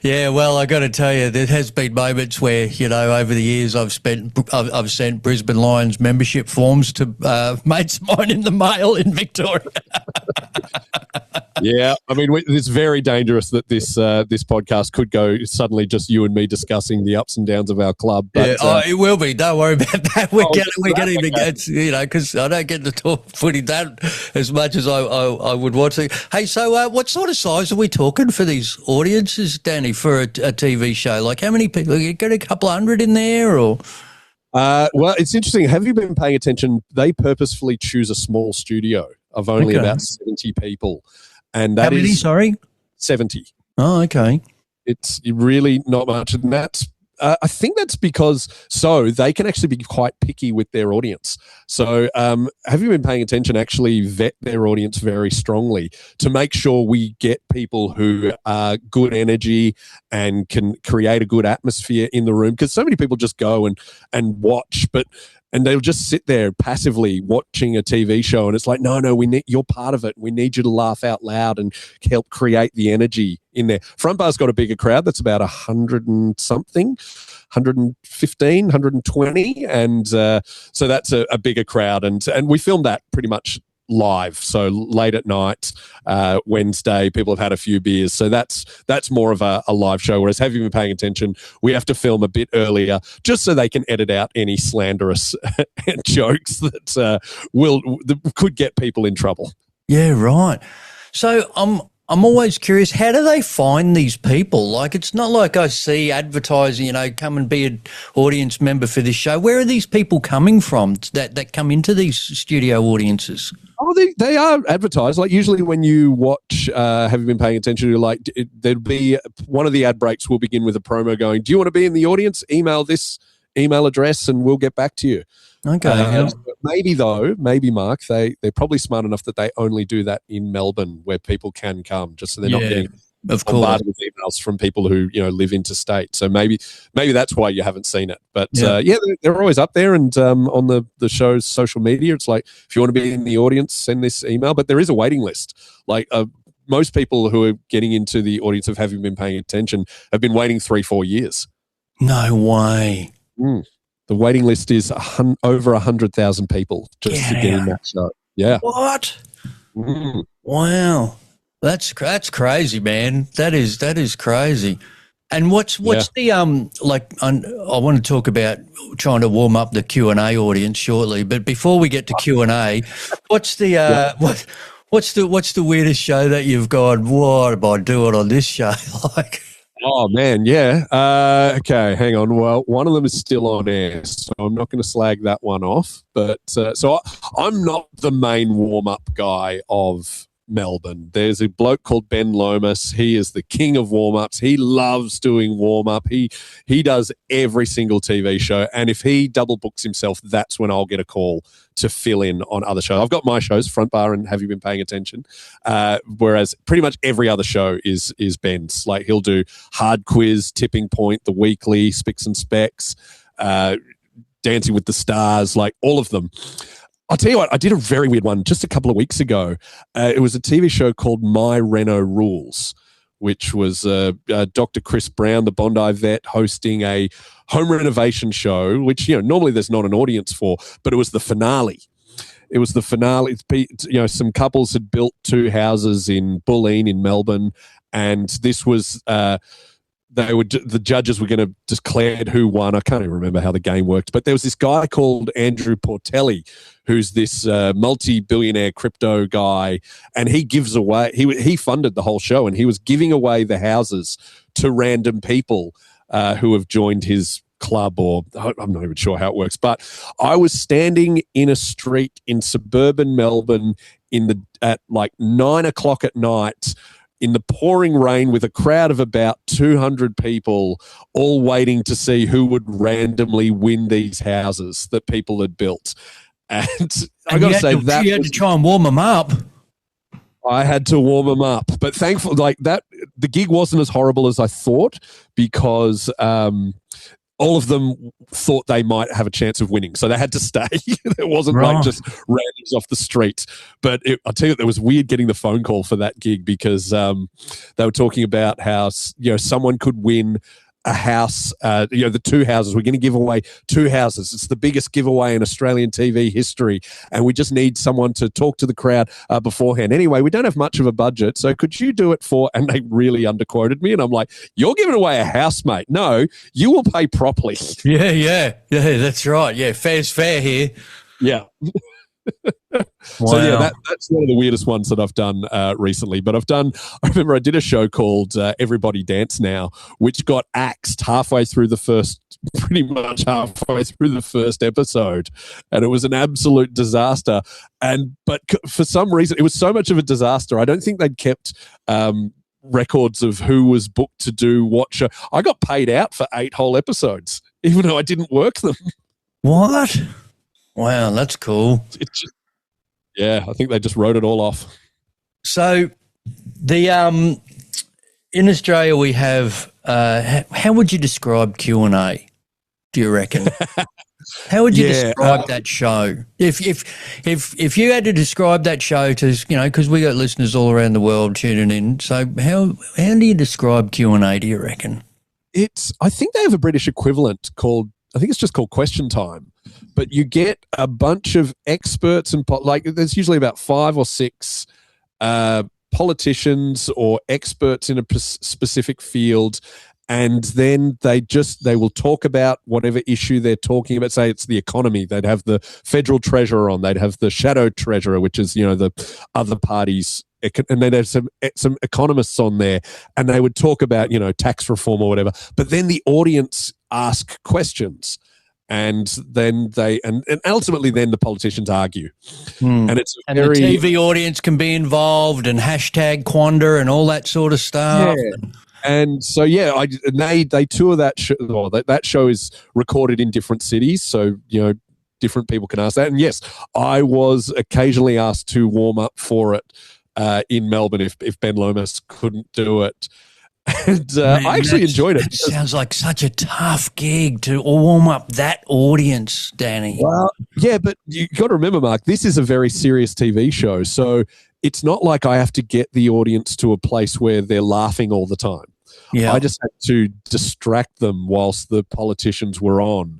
B: Yeah. Well, I got to tell you, there has been moments where, over the years I've sent Brisbane Lions membership forms to mates of mine in the mail in Victoria.
C: Yeah, I mean, it's very dangerous that this podcast could go suddenly just you and me discussing the ups and downs of our club. But,
B: it will be. Don't worry about that. We're getting because I don't get to talk footy that as much as I would want to. Hey, so what sort of size are we talking for these audiences, Danny, for a TV show? Like, how many people? You got a couple of hundred in there, or?
C: Well, it's interesting. Have you been paying attention? They purposefully choose a small studio of only about 70 people. And that
B: How many, sorry?
C: 70.
B: Oh, okay.
C: It's really not much. And that's, I think that's because they can actually be quite picky with their audience. So have you been paying attention? Actually vet their audience very strongly to make sure we get people who are good energy and can create a good atmosphere in the room. Because so many people just go and watch, and they'll just sit there passively watching a TV show, and it's like, no, you're part of it. We need you to laugh out loud and help create the energy in there. Front bar's got a bigger crowd. That's about 100 and something, 115, 120, and so that's a bigger crowd. And we filmed that pretty much live, so late at night, Wednesday, people have had a few beers, so that's more of a live show. Whereas, have you been paying attention, we have to film a bit earlier just so they can edit out any slanderous jokes that could get people in trouble.
B: Yeah, right. So I'm always curious, how do they find these people? Like, it's not like I see advertising, come and be an audience member for this show. Where are these people coming from that come into these studio audiences?
C: Oh, they are advertised. Like, usually when you watch, have you been paying attention to, there'll be one of the ad breaks will begin with a promo going, do you want to be in the audience? Email this email address and we'll get back to you.
B: Okay.
C: Maybe Mark, they're probably smart enough that they only do that in Melbourne where people can come, just so they're not getting bombarded with emails from people who live interstate. So maybe that's why you haven't seen it. But they're always up there, and on the show's social media, it's like, if you want to be in the audience, send this email. But there is a waiting list. Like, most people who are getting into the audience of Have You Been Paying Attention have been waiting 3-4 years.
B: No way.
C: The waiting list is over 100,000 people just to get in that show. Yeah.
B: What? Wow. That's crazy, man. That is crazy. And what's the I want to talk about trying to warm up the Q&A audience shortly, but before we get to Q&A, what's the what's the weirdest show that you've gone, what am I doing on this show? Like,
C: oh, man, yeah. Okay, hang on. Well, one of them is still on air, so I'm not going to slag that one off. But so I'm not the main warm-up guy of Melbourne. There's a bloke called Ben Lomas. He is the king of warm-ups. He loves doing warm-up. He does every single TV show, and if he double books himself, that's when I'll get a call to fill in on other shows. I've got my shows, Front Bar and Have You Been Paying Attention? Whereas pretty much every other show is Ben's. Like, he'll do Hard Quiz, Tipping Point, The Weekly, Spicks and Specs, Dancing with the Stars, like all of them. I'll tell you what, I did a very weird one just a couple of weeks ago. It was a TV show called My Reno Rules, which was Dr. Chris Brown, the Bondi vet, hosting a home renovation show, which, normally there's not an audience for, but it was the finale. It was the finale. Some couples had built 2 houses in Bulleen in Melbourne, and this was the judges were going to declare who won. I can't even remember how the game worked, but there was this guy called Andrew Portelli, who's this multi-billionaire crypto guy, and he gives away. He funded the whole show, and he was giving away the houses to random people who have joined his club, or I'm not even sure how it works. But I was standing in a street in suburban Melbourne at like 9 o'clock at night, in the pouring rain, with a crowd of about 200 people, all waiting to see who would randomly win these houses that people had built. And I got to say that
B: you had to try and warm them up.
C: I had to warm them up, but thankfully, the gig wasn't as horrible as I thought, because all of them thought they might have a chance of winning, so they had to stay. It wasn't like just randoms off the street. But I'll tell you, it was weird getting the phone call for that gig, because they were talking about how someone could win a house. The 2 houses. We're going to give away 2 houses. It's the biggest giveaway in Australian TV history, and we just need someone to talk to the crowd beforehand. Anyway, we don't have much of a budget, so could you do it for? And they really underquoted me, and I'm like, "You're giving away a house, mate. No, you will pay properly."
B: Yeah, that's right. Yeah, fair's fair here.
C: Yeah.
B: Wow.
C: So yeah, that's one of the weirdest ones that I've done recently. But I remember I did a show called Everybody Dance Now, which got axed pretty much halfway through the first episode, and it was an absolute disaster. But for some reason, it was so much of a disaster, I don't think they'd kept records of who was booked to do what show. I got paid out for 8 whole episodes, even though I didn't work them.
B: What? Wow, that's cool.
C: I think they just wrote it all off.
B: So in Australia we have how would you describe Q&A, do you reckon? How would you describe that show? If you had to describe that show to, because we got listeners all around the world tuning in, so how do you describe Q&A, do you reckon?
C: I think they have a British equivalent called, I think it's just called Question Time. But you get a bunch of experts and there's usually about 5 or 6 politicians or experts in a specific field, and then they will talk about whatever issue they're talking about. Say it's the economy, they'd have the federal treasurer on, they'd have the shadow treasurer, which is the other parties, and then there's some economists on there, and they would talk about tax reform or whatever. But then the audience ask questions. And then and ultimately then the politicians argue. And it's
B: the TV audience can be involved, and hashtag Quanda and all that sort of stuff.
C: Yeah. And so, they tour that show. Well, that show is recorded in different cities, so, different people can ask that. And yes, I was occasionally asked to warm up for it in Melbourne if Ben Lomas couldn't do it. And man, I actually enjoyed it.
B: It sounds like such a tough gig to warm up that audience, Danny.
C: Well, yeah, but you got to remember, Mark, this is a very serious TV show. So it's not like I have to get the audience to a place where they're laughing all the time. Yeah. I just had to distract them whilst the politicians were on.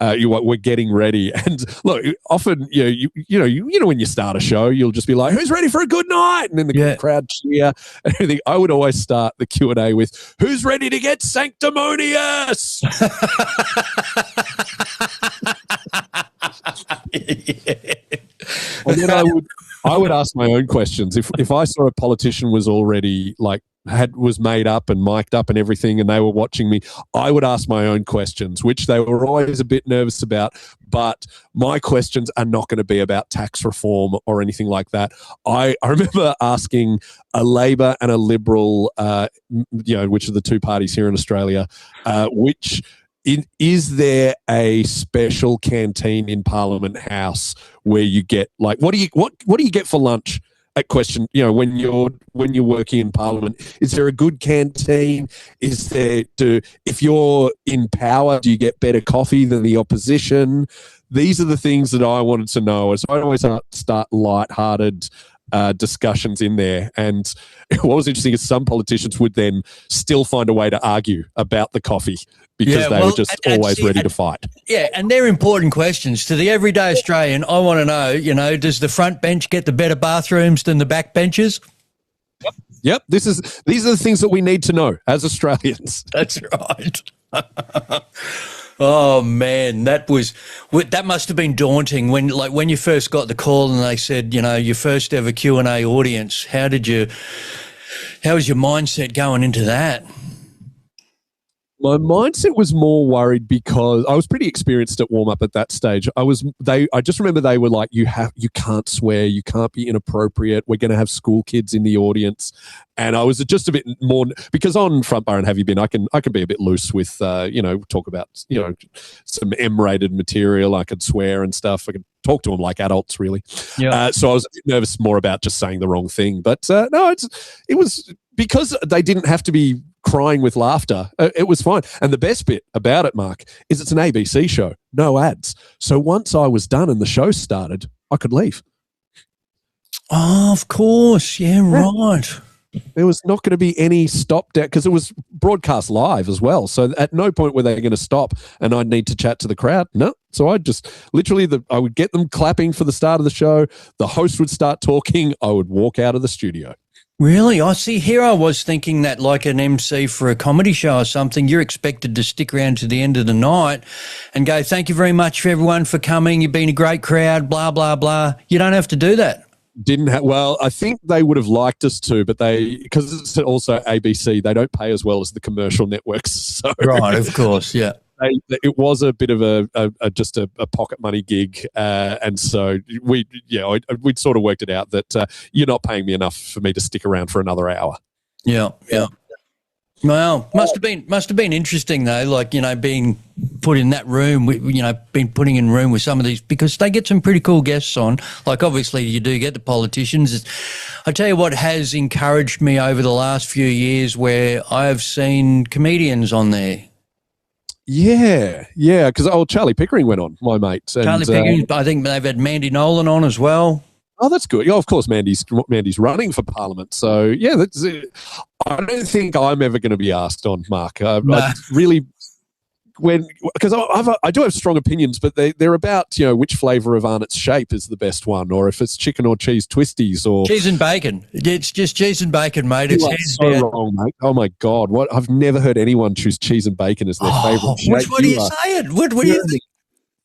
C: We're getting ready, and look, often you know when you start a show, you'll just be like, "Who's ready for a good night?" And then the crowd cheer and everything. I would always start the Q&A with, "Who's ready to get sanctimonious?" And then I would ask my own questions. If I saw a politician was already was made up and mic'd up and everything, and they were watching me, I would ask my own questions, which they were always a bit nervous about. But my questions are not going to be about tax reform or anything like that. I remember asking a Labor and a Liberal, which are the 2 parties here in Australia, is there a special canteen in Parliament House where you get what do you get for lunch? At question, when you're working in Parliament, is there a good canteen? Is there if you're in power, do you get better coffee than the opposition? These are the things that I wanted to know. So I always start lighthearted discussions in there. And what was interesting is some politicians would then still find a way to argue about the coffee because they were just always ready to fight.
B: Yeah, and they're important questions. To the everyday Australian, I want to know, does the front bench get the better bathrooms than the back benches?
C: Yep. These are the things that we need to know as Australians.
B: That's right. Oh man, that must have been daunting when you first got the call and they said, your first ever Q&A audience. How was your mindset going into that?
C: My mindset was more worried because I was pretty experienced at warm up at that stage. I just remember they were like, you can't swear, you can't be inappropriate. We're going to have school kids in the audience. And I was just a bit more, because on Front Bar and Have You Been, I can be a bit loose with, talk about, some M-rated material. I could swear and stuff. I could talk to them like adults, really. Yeah. So I was a bit nervous more about just saying the wrong thing. But no, it was because they didn't have to be crying with laughter. It was fine. And the best bit about it, Mark, is it's an ABC show, no ads. So once I was done and the show started, I could leave.
B: Oh, of course. Yeah, right.
C: There was not going to be any stop down because it was broadcast live as well. So at no point were they going to stop and I'd need to chat to the crowd. No. So I just literally, I would get them clapping for the start of the show. The host would start talking. I would walk out of the studio.
B: Really? I see. Here I was thinking that like an MC for a comedy show or something, you're expected to stick around to the end of the night and go, thank you very much for everyone for coming. You've been a great crowd, blah, blah, blah. You don't have to do that.
C: Well, I think they would have liked us to, but because it's also ABC, they don't pay as well as the commercial networks. So.
B: Right, of course, yeah.
C: It was a bit of a pocket money gig, and so we'd sort of worked it out that you're not paying me enough for me to stick around for another hour.
B: Yeah. Well, must have been interesting though, like being put in that room, been putting in room with some of these because they get some pretty cool guests on. Like obviously you do get the politicians. I tell you what has encouraged me over the last few years, where I have seen comedians on there.
C: Yeah, because Charlie Pickering went on, my mate.
B: Charlie Pickering, I think they've had Mandy Nolan on as well.
C: Oh, that's good. Yeah, of course, Mandy's running for Parliament. So, yeah, that's it. I don't think I'm ever going to be asked on, Mark. I really, because I do have strong opinions, but they're about, which flavour of Arnott's shape is the best one, or if it's chicken or cheese twisties or...
B: Cheese and bacon. It's just cheese and bacon, mate.
C: It's so wrong, mate. Oh, my God. What? I've never heard anyone choose cheese and bacon as their favourite shape.
B: What are you saying? What do you think?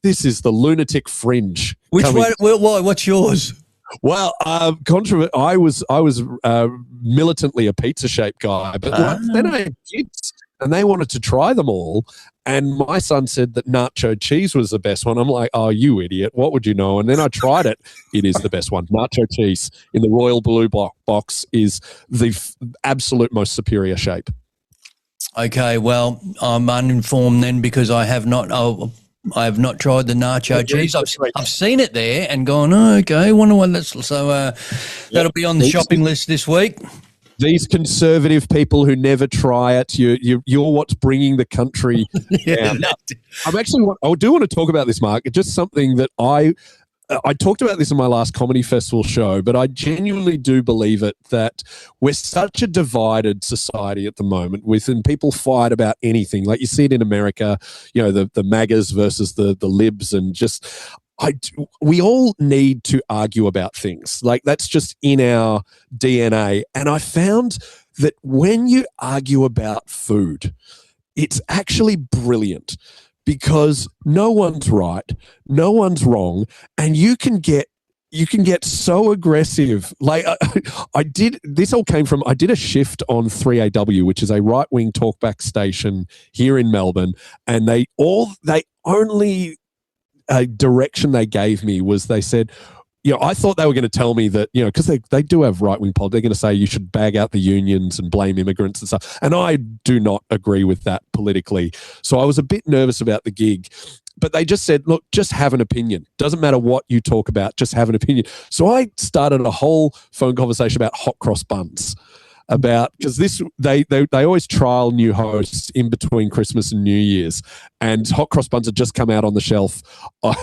C: This is the lunatic fringe.
B: Which one? What's yours?
C: Well, I was militantly a pizza-shaped guy, but then I had kids and they wanted to try them all, and my son said that nacho cheese was the best one. I'm like, oh, you idiot, what would you know? And then I tried it. It is the best one. Nacho cheese in the Royal Blue box is the absolute most superior shape.
B: Okay, well, I'm uninformed then because I have not tried the nacho cheese. I've seen it there and gone, oh, okay, wonder what that's. So that'll be on the shopping list this week.
C: These conservative people who never try it, you're what's bringing the country down. I do want to talk about this, Mark. It's just something that I talked about this in my last comedy festival show, but I genuinely do believe it, that we're such a divided society at the moment and people fight about anything. Like you see it in America, the MAGAs versus the libs, and just we all need to argue about things. Like that's just in our DNA. And I found that when you argue about food, it's actually brilliant. Because no one's right, no one's wrong, and you can get so aggressive. Like I did a shift on 3AW, which is a right-wing talkback station here in Melbourne, and they only direction they gave me was they said, I thought they were going to tell me that, because they do have right-wing politics, they're going to say you should bag out the unions and blame immigrants and stuff. And I do not agree with that politically. So I was a bit nervous about the gig. But they just said, look, just have an opinion. Doesn't matter what you talk about, just have an opinion. So I started a whole phone conversation about hot cross buns. about, because they always trial new hosts in between Christmas and New Year's, and hot cross buns had just come out on the shelf,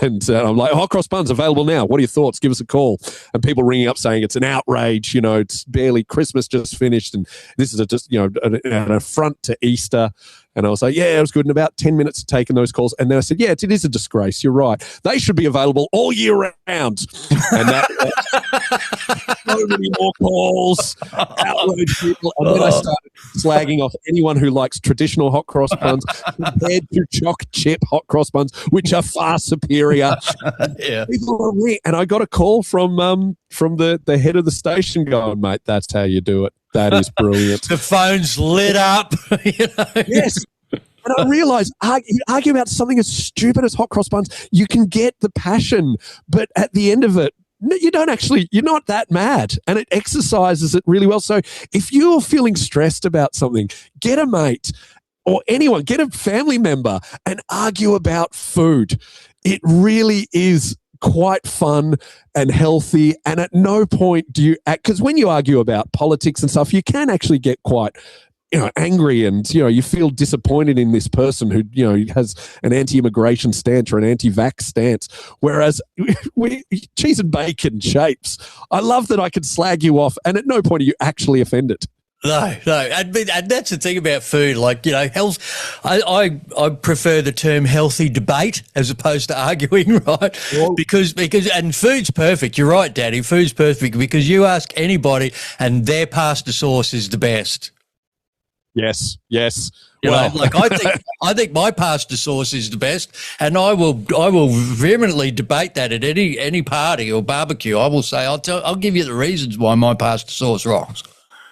C: and I'm like, hot cross buns available now. What are your thoughts? Give us a call. And people ringing up saying it's an outrage. It's barely Christmas just finished, and this is just an affront to Easter. And I was like, yeah, it was good. In about 10 minutes of taking those calls. And then I said, yeah, it is a disgrace. You're right. They should be available all year round. And that so many more calls, outrage people. And then I started slagging off anyone who likes traditional hot cross buns compared to choc chip hot cross buns, which are far superior.
B: Yeah.
C: People are weird. And I got a call from the head of the station going, mate, that's how you do it. That is brilliant.
B: The phone's lit up.
C: Yes. And I realised, argue about something as stupid as hot cross buns, you can get the passion, but at the end of it, you're not that mad, and it exercises it really well. So if you're feeling stressed about something, get a mate or anyone, get a family member and argue about food. It really is quite fun and healthy, and at no point do you act, because when you argue about politics and stuff, you can actually get quite angry, and you feel disappointed in this person who has an anti-immigration stance or an anti-vax stance, whereas cheese and bacon shapes, I love that I can slag you off and at no point are you actually offended.
B: No. And that's the thing about food. Like, health, I prefer the term healthy debate as opposed to arguing, right? Well, because and food's perfect. You're right, Daddy. Food's perfect because you ask anybody and their pasta sauce is the best.
C: Yes.
B: I think my pasta sauce is the best, and I will vehemently debate that at any party or barbecue. I will say I'll give you the reasons why my pasta sauce rocks.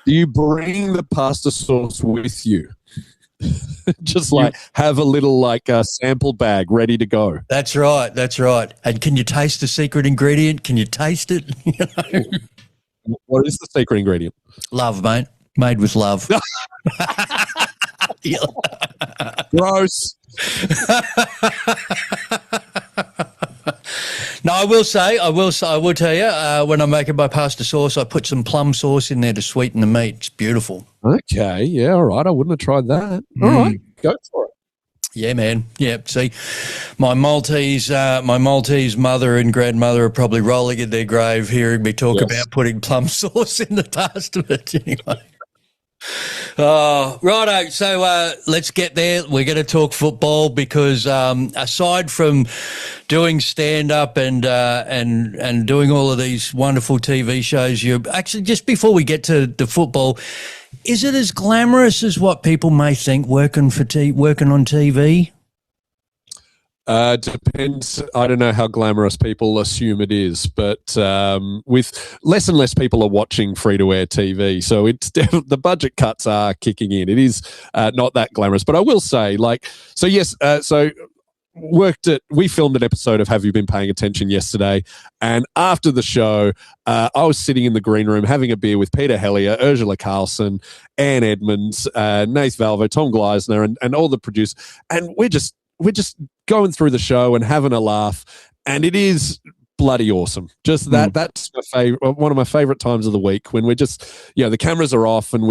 C: Do you bring the pasta sauce with you? Just have a little sample bag ready to go.
B: That's right. And can you taste the secret ingredient? Can you taste it?
C: What is the secret ingredient?
B: Love, mate. Made with love.
C: Gross.
B: No, I will tell you, when I'm making my pasta sauce, I put some plum sauce in there to sweeten the meat. It's beautiful.
C: Okay. Yeah. All right. I wouldn't have tried that. All right. Go for it.
B: Yeah, man. Yeah. See, my Maltese mother and grandmother are probably rolling in their grave hearing me talk about putting plum sauce in the pasta. But anyway. Righto. So let's get there. We're going to talk football because aside from doing stand up and doing all of these wonderful TV shows, you actually, just before we get to the football, is it as glamorous as what people may think working on TV?
C: Depends. I don't know how glamorous people assume it is, but with less and less people are watching free-to-air TV, so it's the budget cuts are kicking in. It is not that glamorous, but I will say, we filmed an episode of Have You Been Paying Attention yesterday, and after the show, I was sitting in the green room having a beer with Peter Hellier, Ursula Carlson, Anne Edmonds, Nath Valvo, Tom Gleisner, and all the producers, and we're just going through the show and having a laugh, and it is bloody awesome. Just that's my favorite, one of my favorite times of the week, when we're just, the cameras are off and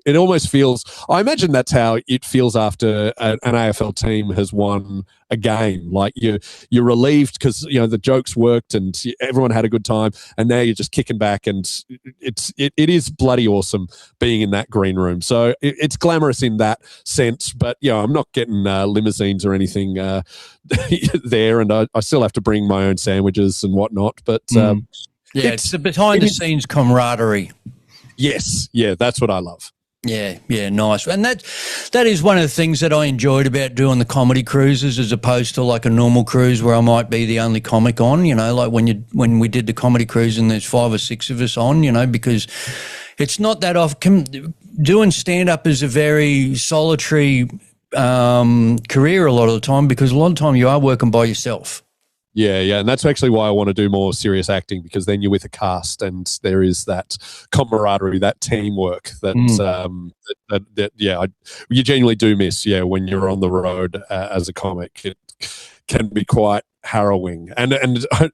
C: it almost feels, I imagine that's how it feels after an AFL team has won a game. Like you're relieved because the jokes worked and everyone had a good time, and now you're just kicking back, and it is bloody awesome being in that green room. So it's glamorous in that sense, but I'm not getting limousines or anything there, and I still have to bring my own sandwiches and whatnot. But
B: it's the behind the scenes camaraderie.
C: Yes, yeah, that's what I love.
B: Yeah, nice. And that is one of the things that I enjoyed about doing the comedy cruises, as opposed to like a normal cruise where I might be the only comic on, like when we did the comedy cruise and there's 5 or 6 of us on, because it's not that often. Doing stand-up is a very solitary career a lot of the time, because a lot of the time you are working by yourself.
C: Yeah, and that's actually why I want to do more serious acting, because then you're with a cast and there is that camaraderie, that teamwork you genuinely do miss. Yeah, when you're on the road as a comic, it can be quite harrowing, and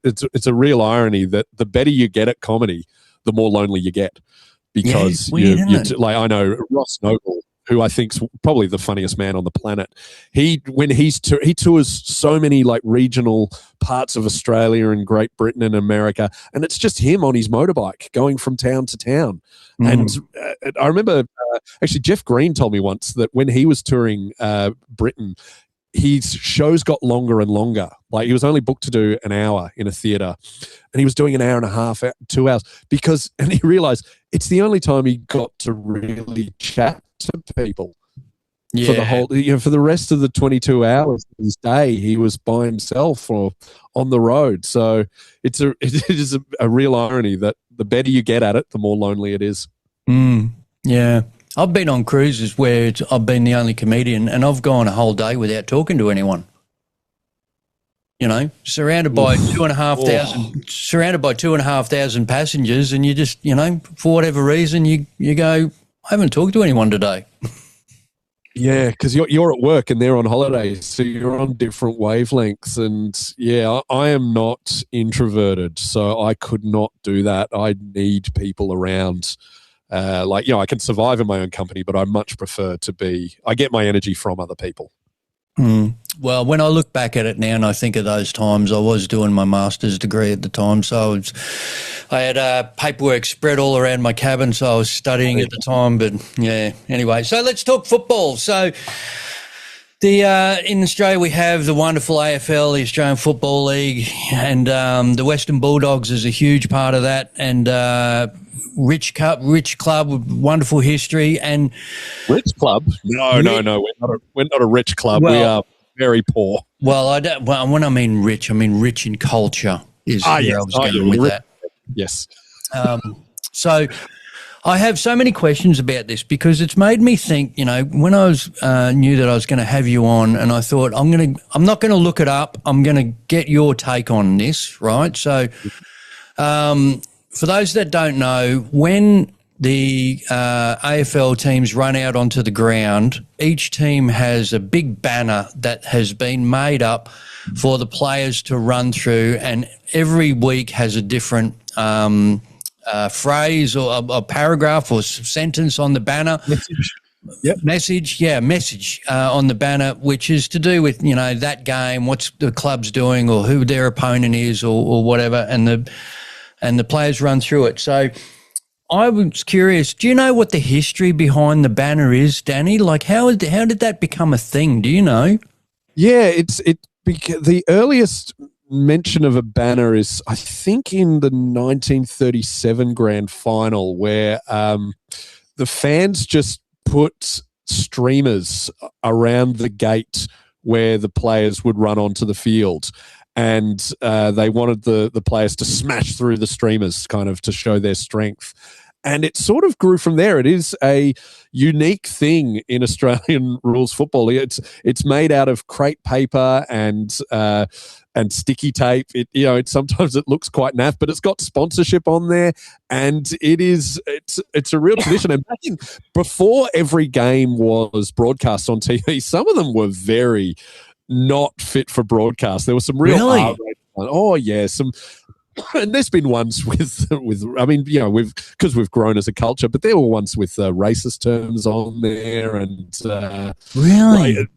C: it's a real irony that the better you get at comedy, the more lonely you get. because like I know Ross Noble, who I think's probably the funniest man on the planet. He tours so many like regional parts of Australia and Great Britain and America, and it's just him on his motorbike going from town to town. And I remember actually Jeff Green told me once that when he was touring Britain, his shows got longer and longer. Like he was only booked to do an hour in a theatre, and he was doing an hour and a half, 2 hours, and he realised it's the only time he got to really chat to people for the whole, for the rest of the 22 hours of his day, he was by himself or on the road. So it is a real irony that the better you get at it, the more lonely it is.
B: Yeah. I've been on cruises where I've been the only comedian and I've gone a whole day without talking to anyone. You know, surrounded by 2,500 passengers, and you just, for whatever reason, you go, I haven't talked to anyone today.
C: Yeah, because you're at work and they're on holiday, so you're on different wavelengths. And I am not introverted, so I could not do that. I need people around. I can survive in my own company, but I much prefer I get my energy from other people.
B: Well, when I look back at it now and I think of those times, I was doing my master's degree at the time. So I had paperwork spread all around my cabin, so I was studying at the time. But, anyway, so let's talk football. So in Australia we have the wonderful AFL, the Australian Football League, and the Western Bulldogs is a huge part of that, and rich club with wonderful history. And
C: rich club? No. We're not a rich club. We are very poor.
B: Well, when I mean rich in culture is where I was going with that.
C: Yes.
B: So I have so many questions about this because it's made me think, when I was knew that I was going to have you on, and I thought I'm not going to look it up. I'm going to get your take on this, right? So for those that don't know, when the AFL teams run out onto the ground, each team has a big banner that has been made up for the players to run through, and every week has a different phrase or a paragraph or sentence on the banner. Message on the banner, which is to do with, that game, what's the club's doing or who their opponent is or whatever, and the players run through it. So I was curious, do you know what the history behind the banner is, Danny? Like how did that become a thing? Do you know? Yeah,
C: the earliest mention of a banner is, I think, in the 1937 grand final, where the fans just put streamers around the gate where the players would run onto the field. And they wanted the players to smash through the streamers kind of to show their strength. And it sort of grew from there. It is a unique thing in Australian rules football. It's made out of crepe paper and sticky tape. Sometimes it looks quite naff, but it's got sponsorship on there, and it's a real tradition. And before every game was broadcast on TV, some of them were very not fit for broadcast. There was some real and there's been ones with because we've grown as a culture, but there were ones with racist terms on there, and
B: really,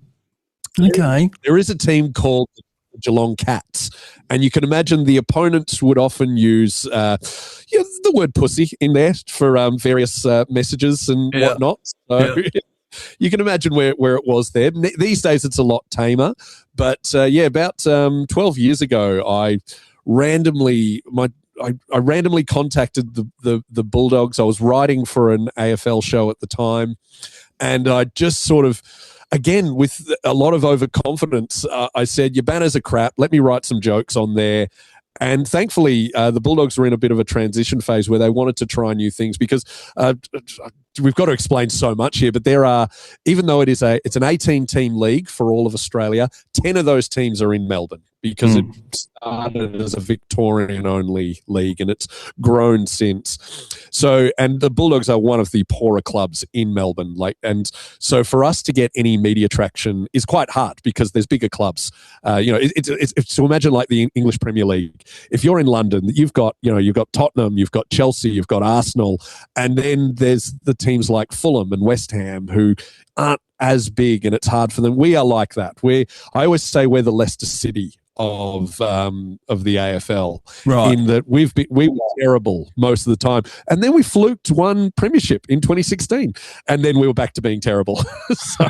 B: okay.
C: There is a team called the Geelong Cats, and you can imagine the opponents would often use the word pussy in there for various messages and whatnot. So you can imagine where it was there. These days it's a lot tamer, but about 12 years ago, I randomly contacted the Bulldogs. I was writing for an AFL show at the time, and I just sort of, again, with a lot of overconfidence, I said, your banners are crap. Let me write some jokes on there. And thankfully, the Bulldogs were in a bit of a transition phase where they wanted to try new things because we've got to explain so much here, but there are, even though it's an 18-team league for all of Australia, 10 of those teams are in Melbourne because it started as a Victorian-only league and it's grown since. So, and the Bulldogs are one of the poorer clubs in Melbourne. And so for us to get any media traction is quite hard because there's bigger clubs. It's so imagine like the English Premier League. If you're in London, you've got Tottenham, you've got Chelsea, you've got Arsenal, and then there's the teams like Fulham and West Ham who aren't as big, and it's hard for them. We are like that. I always say we're the Leicester City of the AFL,
B: right? In
C: that we were terrible most of the time, and then we fluked one premiership in 2016, and then we were back to being terrible. So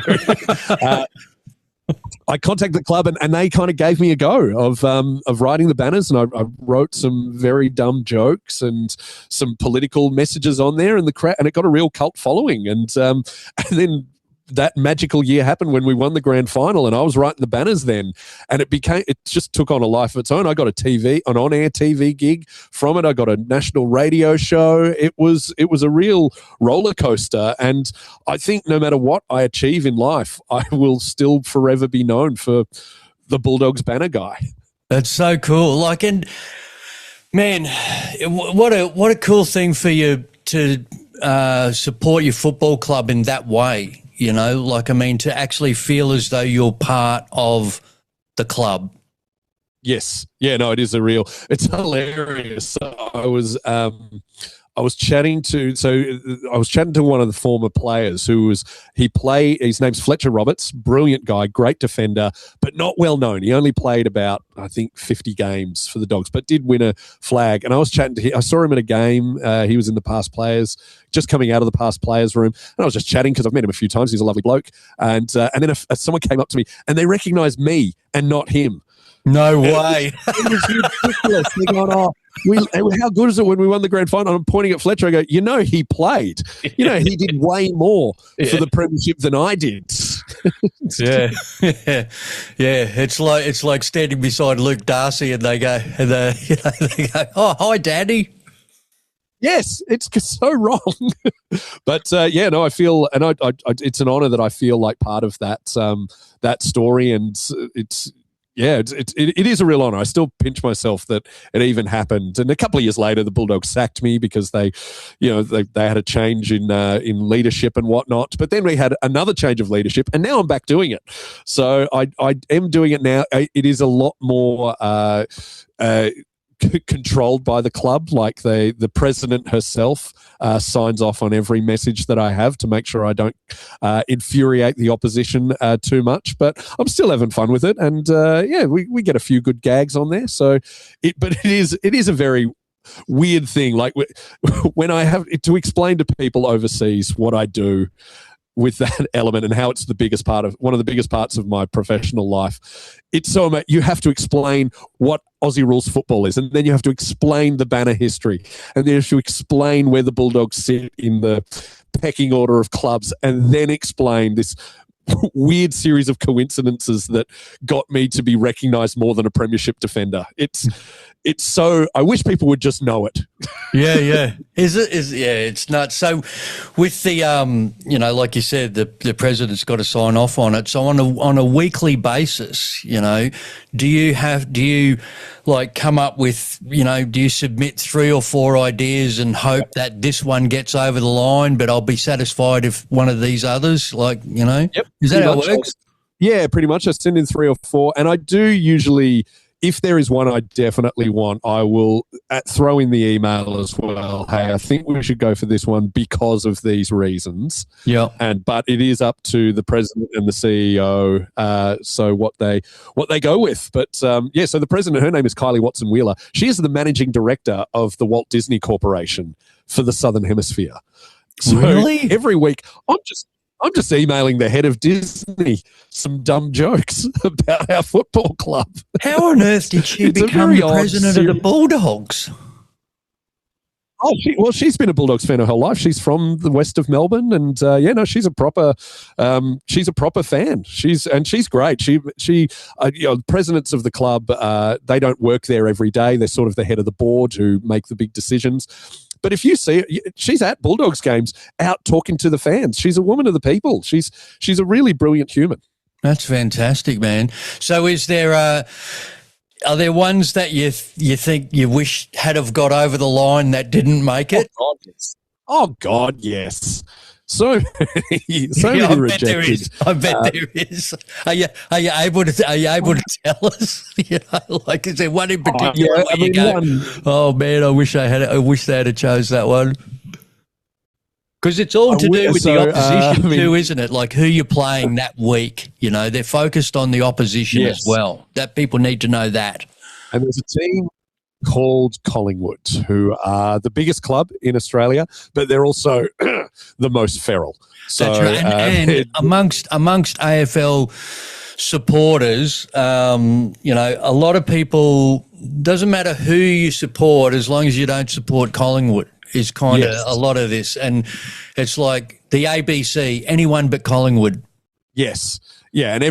C: I contacted the club, and they kind of gave me a go of writing the banners, and I wrote some very dumb jokes and some political messages on there, and it got a real cult following, and then that magical year happened when we won the grand final, and I was writing the banners then, and it just took on a life of its own. I got an on-air TV gig from it. I got a national radio show. It was a real roller coaster, and I think no matter what I achieve in life, I will still forever be known for the Bulldogs banner guy.
B: That's so cool. And man, what a cool thing for you to support your football club in that way. To actually feel as though you're part of the club.
C: Yes. Yeah, no, it's hilarious. I was chatting to one of the former players his name's Fletcher Roberts, brilliant guy, great defender, but not well known. He only played about, I think, 50 games for the Dogs, but did win a flag. And I was chatting to him. I saw him at a game. He was in the past players, just coming out of the past players room. And I was just chatting because I've met him a few times. He's a lovely bloke. And then someone came up to me and they recognized me and not him.
B: No way.
C: It was ridiculous. They're going, how good is it when we won the grand final? I'm pointing at Fletcher. I go, he played. He did way more for the premiership than I did.
B: Yeah. It's like standing beside Luke Darcy, and they go, "Oh, hi, Daddy."
C: Yes, it's so wrong. But I feel, and I it's an honour that I feel like part of that story, and it is a real honour. I still pinch myself that it even happened. And a couple of years later, the Bulldogs sacked me because they had a change in leadership and whatnot. But then we had another change of leadership, and now I'm back doing it. So I am doing it now. It is a lot more controlled by the club. Like the president herself signs off on every message that I have to make sure I don't infuriate the opposition too much. But I'm still having fun with it, and we get a few good gags on there. So, it is a very weird thing. Like when I have to explain to people overseas what I do with that element and how it's one of the biggest parts of my professional life. It's so amazing. You have to explain what Aussie rules football is, and then you have to explain the banner history, and then you have to explain where the Bulldogs sit in the pecking order of clubs, and then explain this weird series of coincidences that got me to be recognised more than a premiership defender. It's so, I wish people would just know it.
B: Yeah. It's nuts. So with the, like you said, the president's got to sign off on it. So on a weekly basis, do you come up with, do you submit 3 or 4 ideas and hope that this one gets over the line, but I'll be satisfied if one of these others,
C: Yep,
B: is that how it works?
C: Yeah, pretty much. I send in 3 or 4, and I do usually, if there is one I definitely want, I will throw in the email as well. Hey, I think we should go for this one because of these reasons.
B: Yeah.
C: But it is up to the president and the CEO. So what they go with. But so the president, her name is Kylie Watson Wheeler. She is the managing director of the Walt Disney Corporation for the Southern Hemisphere. So
B: really?
C: Every week, I'm just emailing the head of Disney some dumb jokes about our football club.
B: How on earth did she become the president of the Bulldogs?
C: She's been a Bulldogs fan her whole life. She's from the west of Melbourne, and she's a proper fan. She's great. The presidents of the club, they don't work there every day. They're sort of the head of the board who make the big decisions. But if you see it, she's at Bulldogs games out talking to the fans. She's a woman of the people. She's a really brilliant human.
B: That's fantastic, man. So is there are there ones that you think you wish had have got over the line that didn't make it?
C: Oh God, yes. So many rejected.
B: I bet there is. Are you able to tell us? Like, is there one in particular where you go, oh man, I wish they had chose that one? Because it's all to do with the opposition too, isn't it? Like who you're playing that week. They're focused on the opposition as well. That people need to know that.
C: And there's a team called Collingwood, who are the biggest club in Australia, but they're also the most feral. So,
B: that's right. And amongst AFL supporters, a lot of people, doesn't matter who you support as long as you don't support Collingwood is kind of a lot of this. And it's like the ABC, anyone but Collingwood.
C: Yes. Yeah. And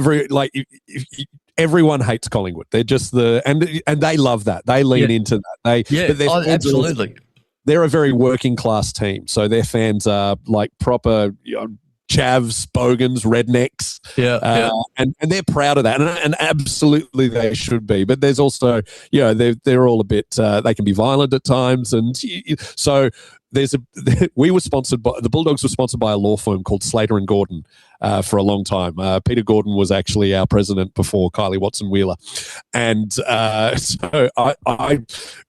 C: everyone hates Collingwood. They're just and they love that. They lean into that.
B: Absolutely.
C: They're a very working class team. So their fans are like proper chavs, bogans, rednecks. And they're proud of that. And absolutely they should be. But there's also, they're all a bit, they can be violent at times. And so the Bulldogs were sponsored by a law firm called Slater and Gordon for a long time. Peter Gordon was actually our president before Kylie Watson-Wheeler. And so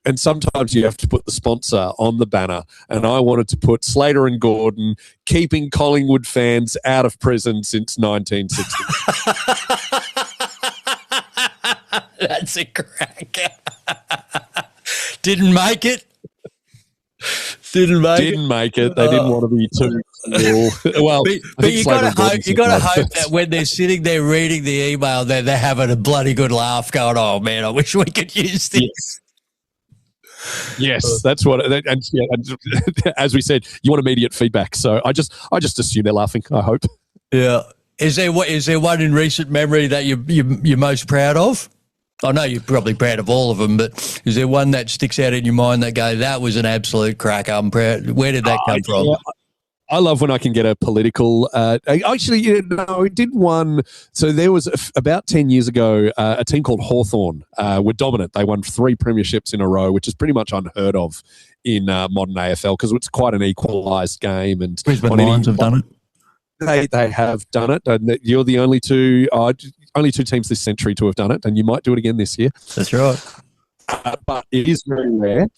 C: and sometimes you have to put the sponsor on the banner. And I wanted to put Slater and Gordon, keeping Collingwood fans out of prison since 1960.
B: That's a cracker. Didn't make it. Didn't make it. They didn't want to be too cool. Well,
C: but
B: you got to hope that when they're sitting there reading the email, they're having a bloody good laugh, going, "Oh man, I wish we could use this."
C: Yes, that's what. And as we said, you want immediate feedback. So I just assume they're laughing. I hope.
B: Yeah. Is there one in recent memory that you're most proud of? I know you're probably proud of all of them, but is there one that sticks out in your mind that that was an absolute cracker? I'm proud. Where did that come from?
C: Yeah. I love when I can get a political. Actually, we did one. So there was about 10 years ago, a team called Hawthorn were dominant. They won 3 premierships in a row, which is pretty much unheard of in modern AFL because it's quite an equalised game. And
B: Brisbane Lions have done it.
C: They have done it. And you're the only two teams this century to have done it, and you might do it again this year.
B: That's right.
C: But it is very rare.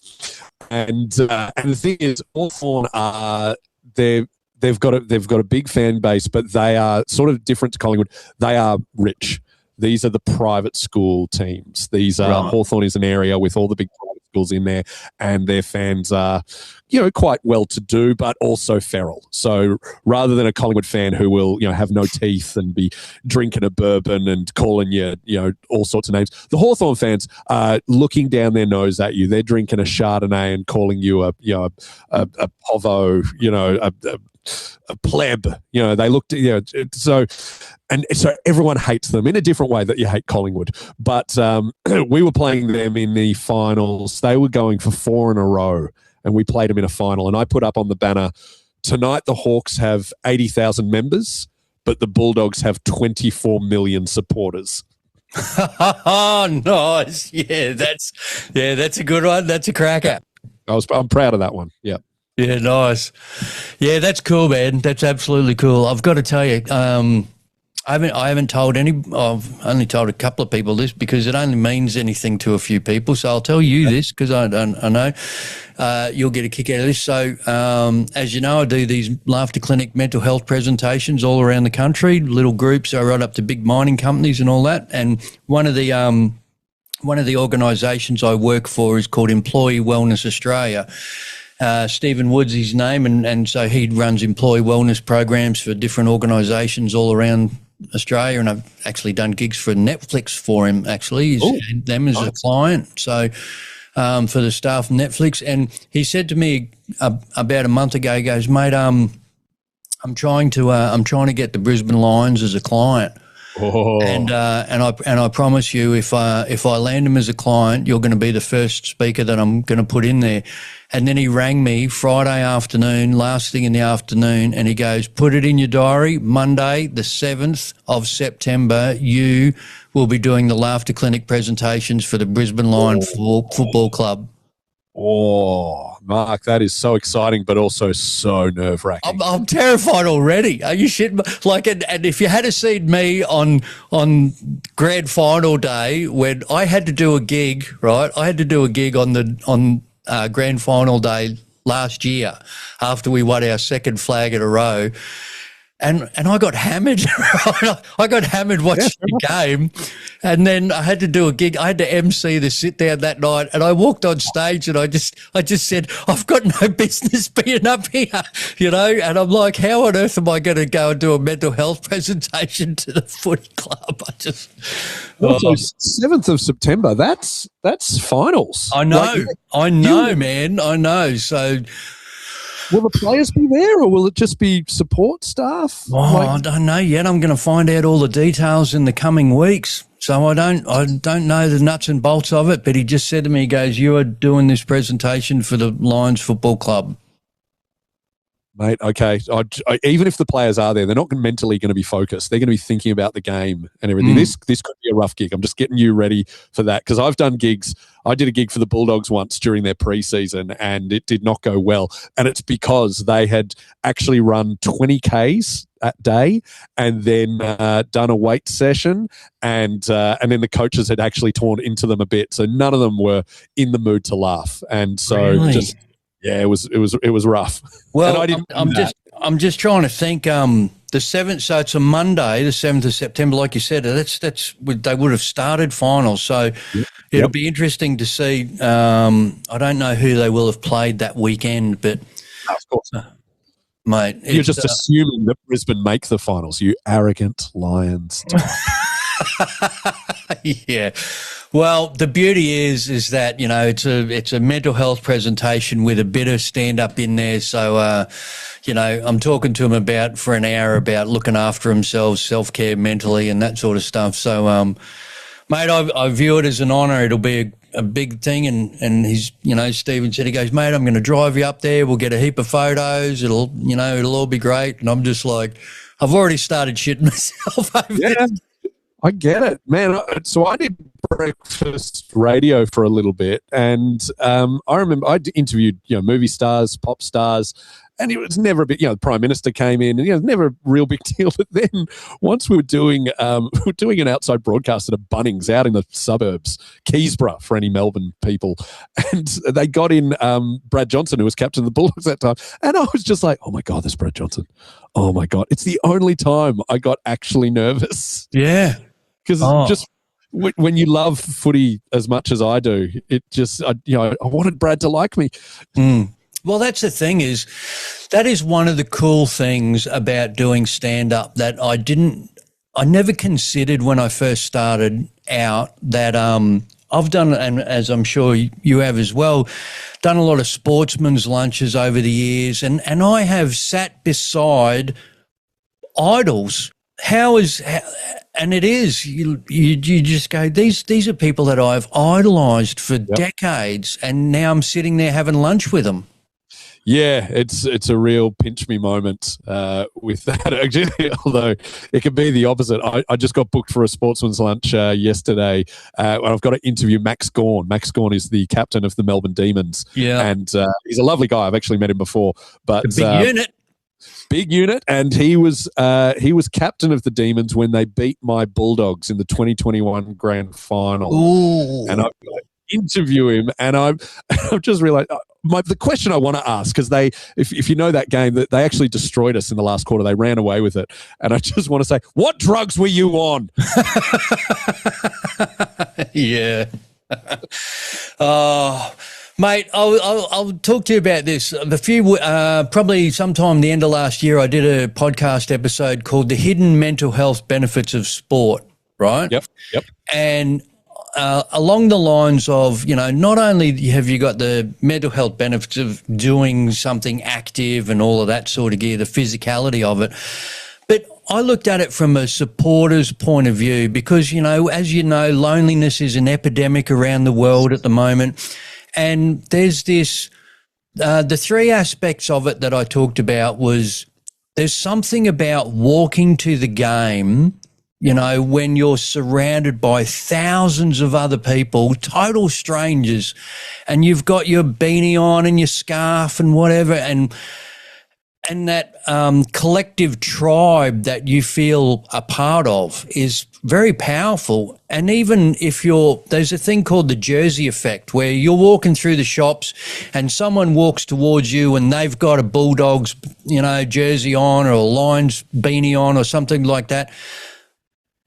C: And the thing is, Hawthorn are they've got a big fan base, but they are sort of different to Collingwood. They are rich. These are the private school teams. These are Hawthorn is an area with all the big private schools in there, and their fans are, quite well to do, but also feral. So rather than a Collingwood fan who will, have no teeth and be drinking a bourbon and calling you, all sorts of names, the Hawthorn fans are looking down their nose at you. They're drinking a Chardonnay and calling you a Povo, a pleb. They looked, so everyone hates them in a different way that you hate Collingwood. But we were playing them in the finals. They were going for 4 in a row, and we played them in a final. And I put up on the banner, tonight the Hawks have 80,000 members, but the Bulldogs have 24 million supporters.
B: Oh, nice. Yeah, that's a good one. That's a cracker.
C: I'm proud of that one. Yeah.
B: Yeah, nice. Yeah, that's cool, man. That's absolutely cool. I've got to tell you, I haven't told I've only told a couple of people this because it only means anything to a few people. So I'll tell you this because I know you'll get a kick out of this. So as you know, I do these Laughter Clinic mental health presentations all around the country, little groups. I run up to big mining companies and all that. And one of the organisations I work for is called Employee Wellness Australia. Stephen Wood's his name, and so he runs employee wellness programs for different organisations all around Australia, and I've actually done gigs for Netflix for him, actually. He's had them as a client, so for the staff of Netflix. And he said to me about a month ago, he goes, mate, I'm trying to get the Brisbane Lions as a client.
C: Oh.
B: And I promise you, if I land him as a client, you're going to be the first speaker that I'm going to put in there. And then he rang me Friday afternoon, last thing in the afternoon, and he goes, put it in your diary, Monday, the 7th of September, you will be doing the Laughter Clinic presentations for the Brisbane Lion Football Club.
C: Oh, Mark, that is so exciting, but also so nerve-wracking.
B: I'm terrified already. Are you shitting? Like, and if you had seen me on grand final day when I had to do a gig, right? I had to do a gig on grand final day last year after we won our second flag in a row. And I got hammered. I got hammered watching the game, and then I had to do a gig. I had to MC the sit down that night, and I walked on stage and I just said, I've got no business being up here, you know. And I'm like, how on earth am I going to go and do a mental health presentation to the footy club?
C: So 7th of September. That's finals.
B: I know, man. I know. So.
C: Will the players be there, or will it just be support staff?
B: I don't know yet. I'm going to find out all the details in the coming weeks. So I don't know the nuts and bolts of it. But he just said to me, he goes, "You are doing this presentation for the Lions Football Club."
C: Mate, okay. Even if the players are there, they're not mentally going to be focused. They're going to be thinking about the game and everything. This could be a rough gig. I'm just getting you ready for that, because I've done gigs. I did a gig for the Bulldogs once during their preseason, and it did not go well. And it's because they had actually run 20 Ks that day and then done a weight session, and then the coaches had actually torn into them a bit. So none of them were in the mood to laugh. And so
B: really?
C: Yeah, it was rough.
B: Well, I'm just trying to think. The 7th, so it's a Monday, the 7th of September. Like you said, they would have started finals. So it'll be interesting to see. I don't know who they will have played that weekend, but
C: of course,
B: mate,
C: you're just assuming that Brisbane make the finals. You arrogant Lions.
B: Yeah. Well, the beauty is that, you know, it's a mental health presentation with a bit of stand up in there. So, you know, I'm talking to him for an hour about looking after himself, self-care mentally and that sort of stuff. So, mate, I view it as an honour. It'll be a big thing. And he's, you know, Stephen said, he goes, mate, I'm going to drive you up there. We'll get a heap of photos. It'll all be great. And I'm just like, I've already started shitting myself over this.
C: I get it, man. So I did breakfast radio for a little bit, and I remember I interviewed, you know, movie stars, pop stars, and it was never a bit. You know, the Prime Minister came in, and you know, never a real big deal. But then once we were doing an outside broadcast at a Bunnings out in the suburbs, Keysborough for any Melbourne people, and they got in Brad Johnson, who was captain of the Bulldogs at that time, and I was just like, oh my god, there's Brad Johnson. Oh my god, it's the only time I got actually nervous.
B: Yeah.
C: Because just when you love footy as much as I do, it just, I wanted Brad to like me.
B: Well, that's the thing that is one of the cool things about doing stand-up that I never considered when I first started out, that I've done, and as I'm sure you have as well, done a lot of sportsmen's lunches over the years, and I have sat beside idols. And it is, you just go, these are people that I've idolised for decades, and now I'm sitting there having lunch with them.
C: Yeah, it's a real pinch me moment with that, actually, although it can be the opposite. I just got booked for a sportsman's lunch yesterday, and I've got to interview Max Gawn. Max Gawn is the captain of the Melbourne Demons. Yeah. And he's a lovely guy. I've actually met him before. But Big unit, and he was captain of the Demons when they beat my Bulldogs in the 2021 grand final.
B: Ooh.
C: And I interview him, and I've just realised the question I want to ask, because if you know that game, that they actually destroyed us in the last quarter. They ran away with it, and I just want to say, what drugs were you on?
B: Yeah. Oh. Mate, I'll talk to you about this. Probably sometime the end of last year, I did a podcast episode called The Hidden Mental Health Benefits of Sport, right?
C: Yep.
B: And along the lines of, you know, not only have you got the mental health benefits of doing something active and all of that sort of gear, the physicality of it, but I looked at it from a supporter's point of view because, as you know, loneliness is an epidemic around the world at the moment. And there's this, the three aspects of it that I talked about was there's something about walking to the game, when you're surrounded by thousands of other people, total strangers, and you've got your beanie on and your scarf and whatever, and that collective tribe that you feel a part of is very powerful. And even if there's a thing called the jersey effect where you're walking through the shops and someone walks towards you and they've got a Bulldogs, jersey on or a Lions beanie on or something like that.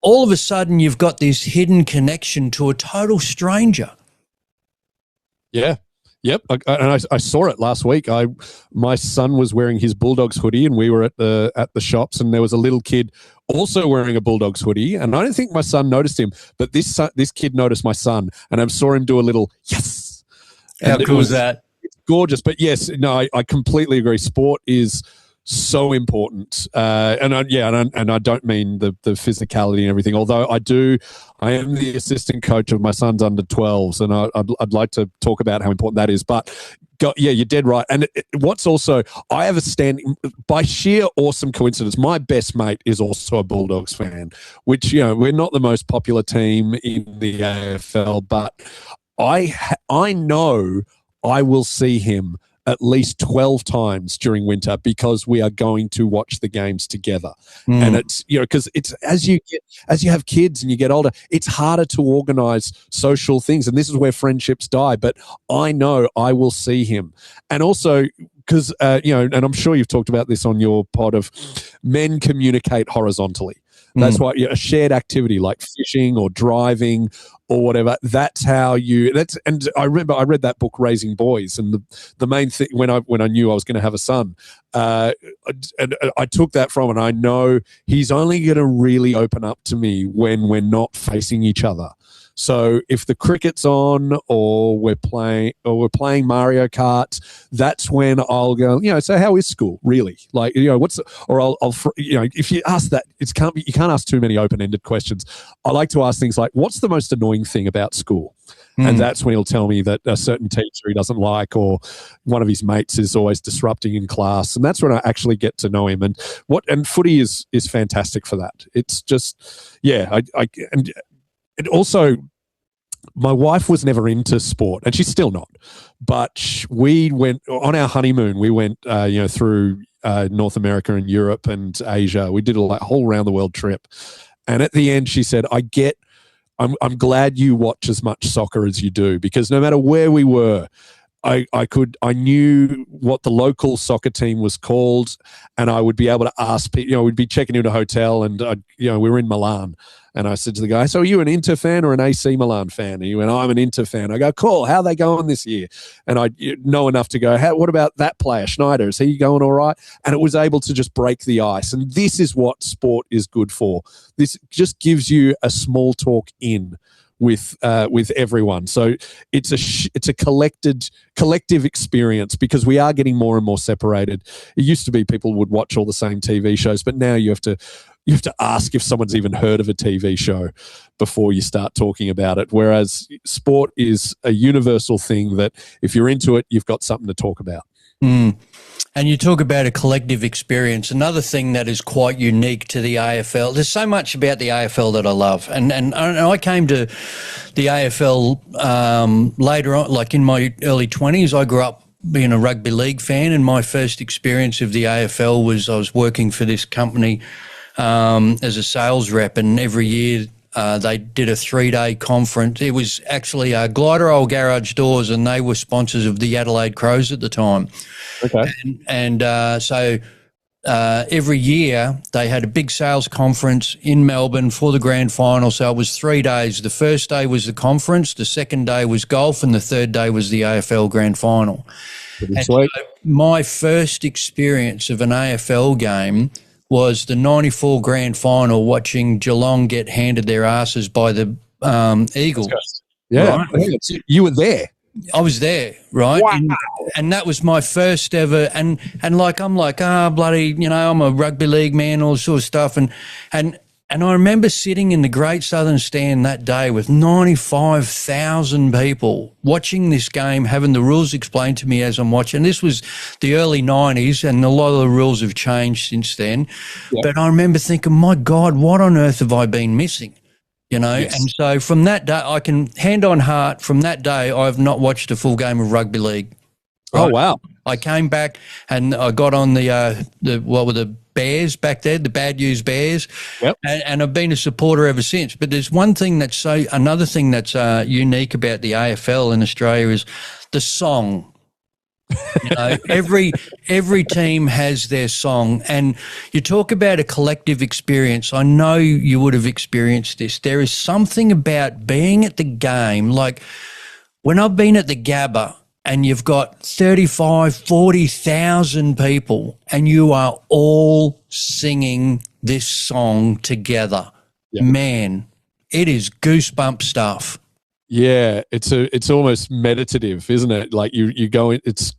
B: All of a sudden you've got this hidden connection to a total stranger.
C: Yeah. Yep, I saw it last week. My son was wearing his Bulldogs hoodie, and we were at the shops, and there was a little kid also wearing a Bulldogs hoodie, and I don't think my son noticed him, but this kid noticed my son, and I saw him do a little yes.
B: How cool is that?
C: It's gorgeous, but yes, no, I completely agree. Sport is so important, and I don't mean the physicality and everything. Although I am the assistant coach of my son's under 12s, and I'd like to talk about how important that is. But you're dead right. And what's also, I have a standing, by sheer awesome coincidence, my best mate is also a Bulldogs fan. Which we're not the most popular team in the AFL, but I know I will see him at least 12 times during winter because we are going to watch the games together. And it's, because it's as you have kids and you get older, it's harder to organize social things. And this is where friendships die. But I know I will see him. And also, because, and I'm sure you've talked about this on your pod of men communicate horizontally. That's why a shared activity like fishing or driving or whatever. That's how and I remember I read that book, Raising Boys, and the main thing when I knew I was going to have a son, and I took that from, and I know he's only going to really open up to me when we're not facing each other. So if the cricket's on or we're playing Mario Kart, that's when I'll go, so how is school really? Like, I'll if you ask that, you can't ask too many open-ended questions. I like to ask things like, what's the most annoying thing about school? And that's when he'll tell me that a certain teacher he doesn't like, or one of his mates is always disrupting in class. And that's when I actually get to know him. And footy is fantastic for that. It's just, and also, my wife was never into sport, and she's still not. But we went on our honeymoon. We went, through North America and Europe and Asia. We did a whole round the world trip. And at the end, she said, I'm glad you watch as much soccer as you do, because no matter where we were, I knew what the local soccer team was called, and I would be able to ask people. We'd be checking into a hotel, and we were in Milan, and I said to the guy, "So are you an Inter fan or an AC Milan fan?" And he went, "I'm an Inter fan." I go, "Cool. How are they going this year?" And I know enough to go, "What about that player, Schneider? Is he going all right?" And it was able to just break the ice, and this is what sport is good for. This just gives you a small talk in with everyone. So it's a collective experience, because we are getting more and more separated. It used to be people would watch all the same TV shows, but now you have to ask if someone's even heard of a TV show before you start talking about it. Whereas sport is a universal thing that if you're into it, you've got something to talk about.
B: And you talk about a collective experience. Another thing that is quite unique to the AFL, there's so much about the AFL that I love. And I came to the AFL later on, like in my early 20s. I grew up being a rugby league fan, and my first experience of the AFL was I was working for this company as a sales rep, and every year they did a 3-day conference. It was actually Glider Old Garage Doors, and they were sponsors of the Adelaide Crows at the time.
C: Okay.
B: So every year they had a big sales conference in Melbourne for the grand final. So it was 3 days. The first day was the conference, the second day was golf, and the third day was the AFL grand final. And so my first experience of an AFL game was the 94 grand final, watching Geelong get handed their asses by the Eagles.
C: Yeah. Right? You were there.
B: I was there, right?
C: Wow.
B: And that was my first ever. And like, I'm like, bloody, I'm a rugby league man, all sort of stuff. And I remember sitting in the Great Southern Stand that day with 95,000 people watching this game, having the rules explained to me as I'm watching. This was the early 90s, and a lot of the rules have changed since then. Yep. But I remember thinking, my God, what on earth have I been missing? Yes. And so from that day, I can hand on heart, from that day, I've not watched a full game of rugby league.
C: Right? Oh, wow.
B: I came back and I got on what were the Bears back there, the Bad News Bears.
C: Yep.
B: And I've been a supporter ever since. But there's another thing that's unique about the AFL in Australia is the song. Every team has their song, and you talk about a collective experience. I know you would have experienced this. There is something about being at the game, like when I've been at the Gabba and you've got 35, 40,000 people and you are all singing this song together. Yep. Man, it is goosebump stuff.
C: Yeah, it's almost meditative, isn't it? Like you go in, it's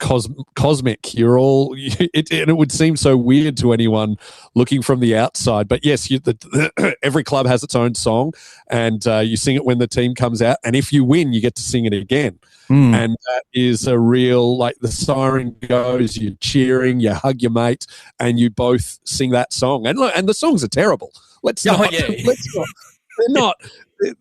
C: cosmic. You're all, and it would seem so weird to anyone looking from the outside. But yes, every club has its own song, and you sing it when the team comes out. And if you win, you get to sing it again. And that is a real, like the siren goes, you're cheering, you hug your mate, and you both sing that song. And the songs are terrible. Let's not. They're not.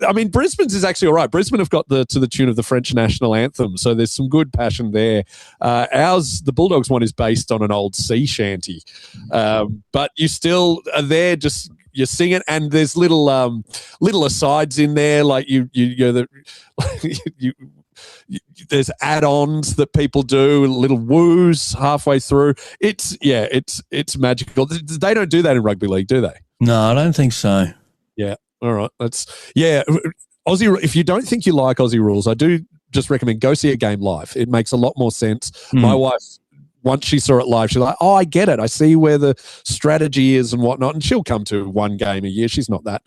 C: I mean, Brisbane's is actually all right. Brisbane have got to the tune of the French national anthem, so there's some good passion there. Ours, the Bulldogs one, is based on an old sea shanty, but you still are there. Just you sing it, and there's little asides in there, like there's add-ons that people do, little woos halfway through. It's magical. They don't do that in rugby league, do they?
B: No, I don't think so.
C: Yeah. All right. Aussie. If you don't think you like Aussie rules, I do just recommend go see a game live. It makes a lot more sense. My wife, once she saw it live, she's like, "Oh, I get it. I see where the strategy is and whatnot." And she'll come to one game a year. She's not that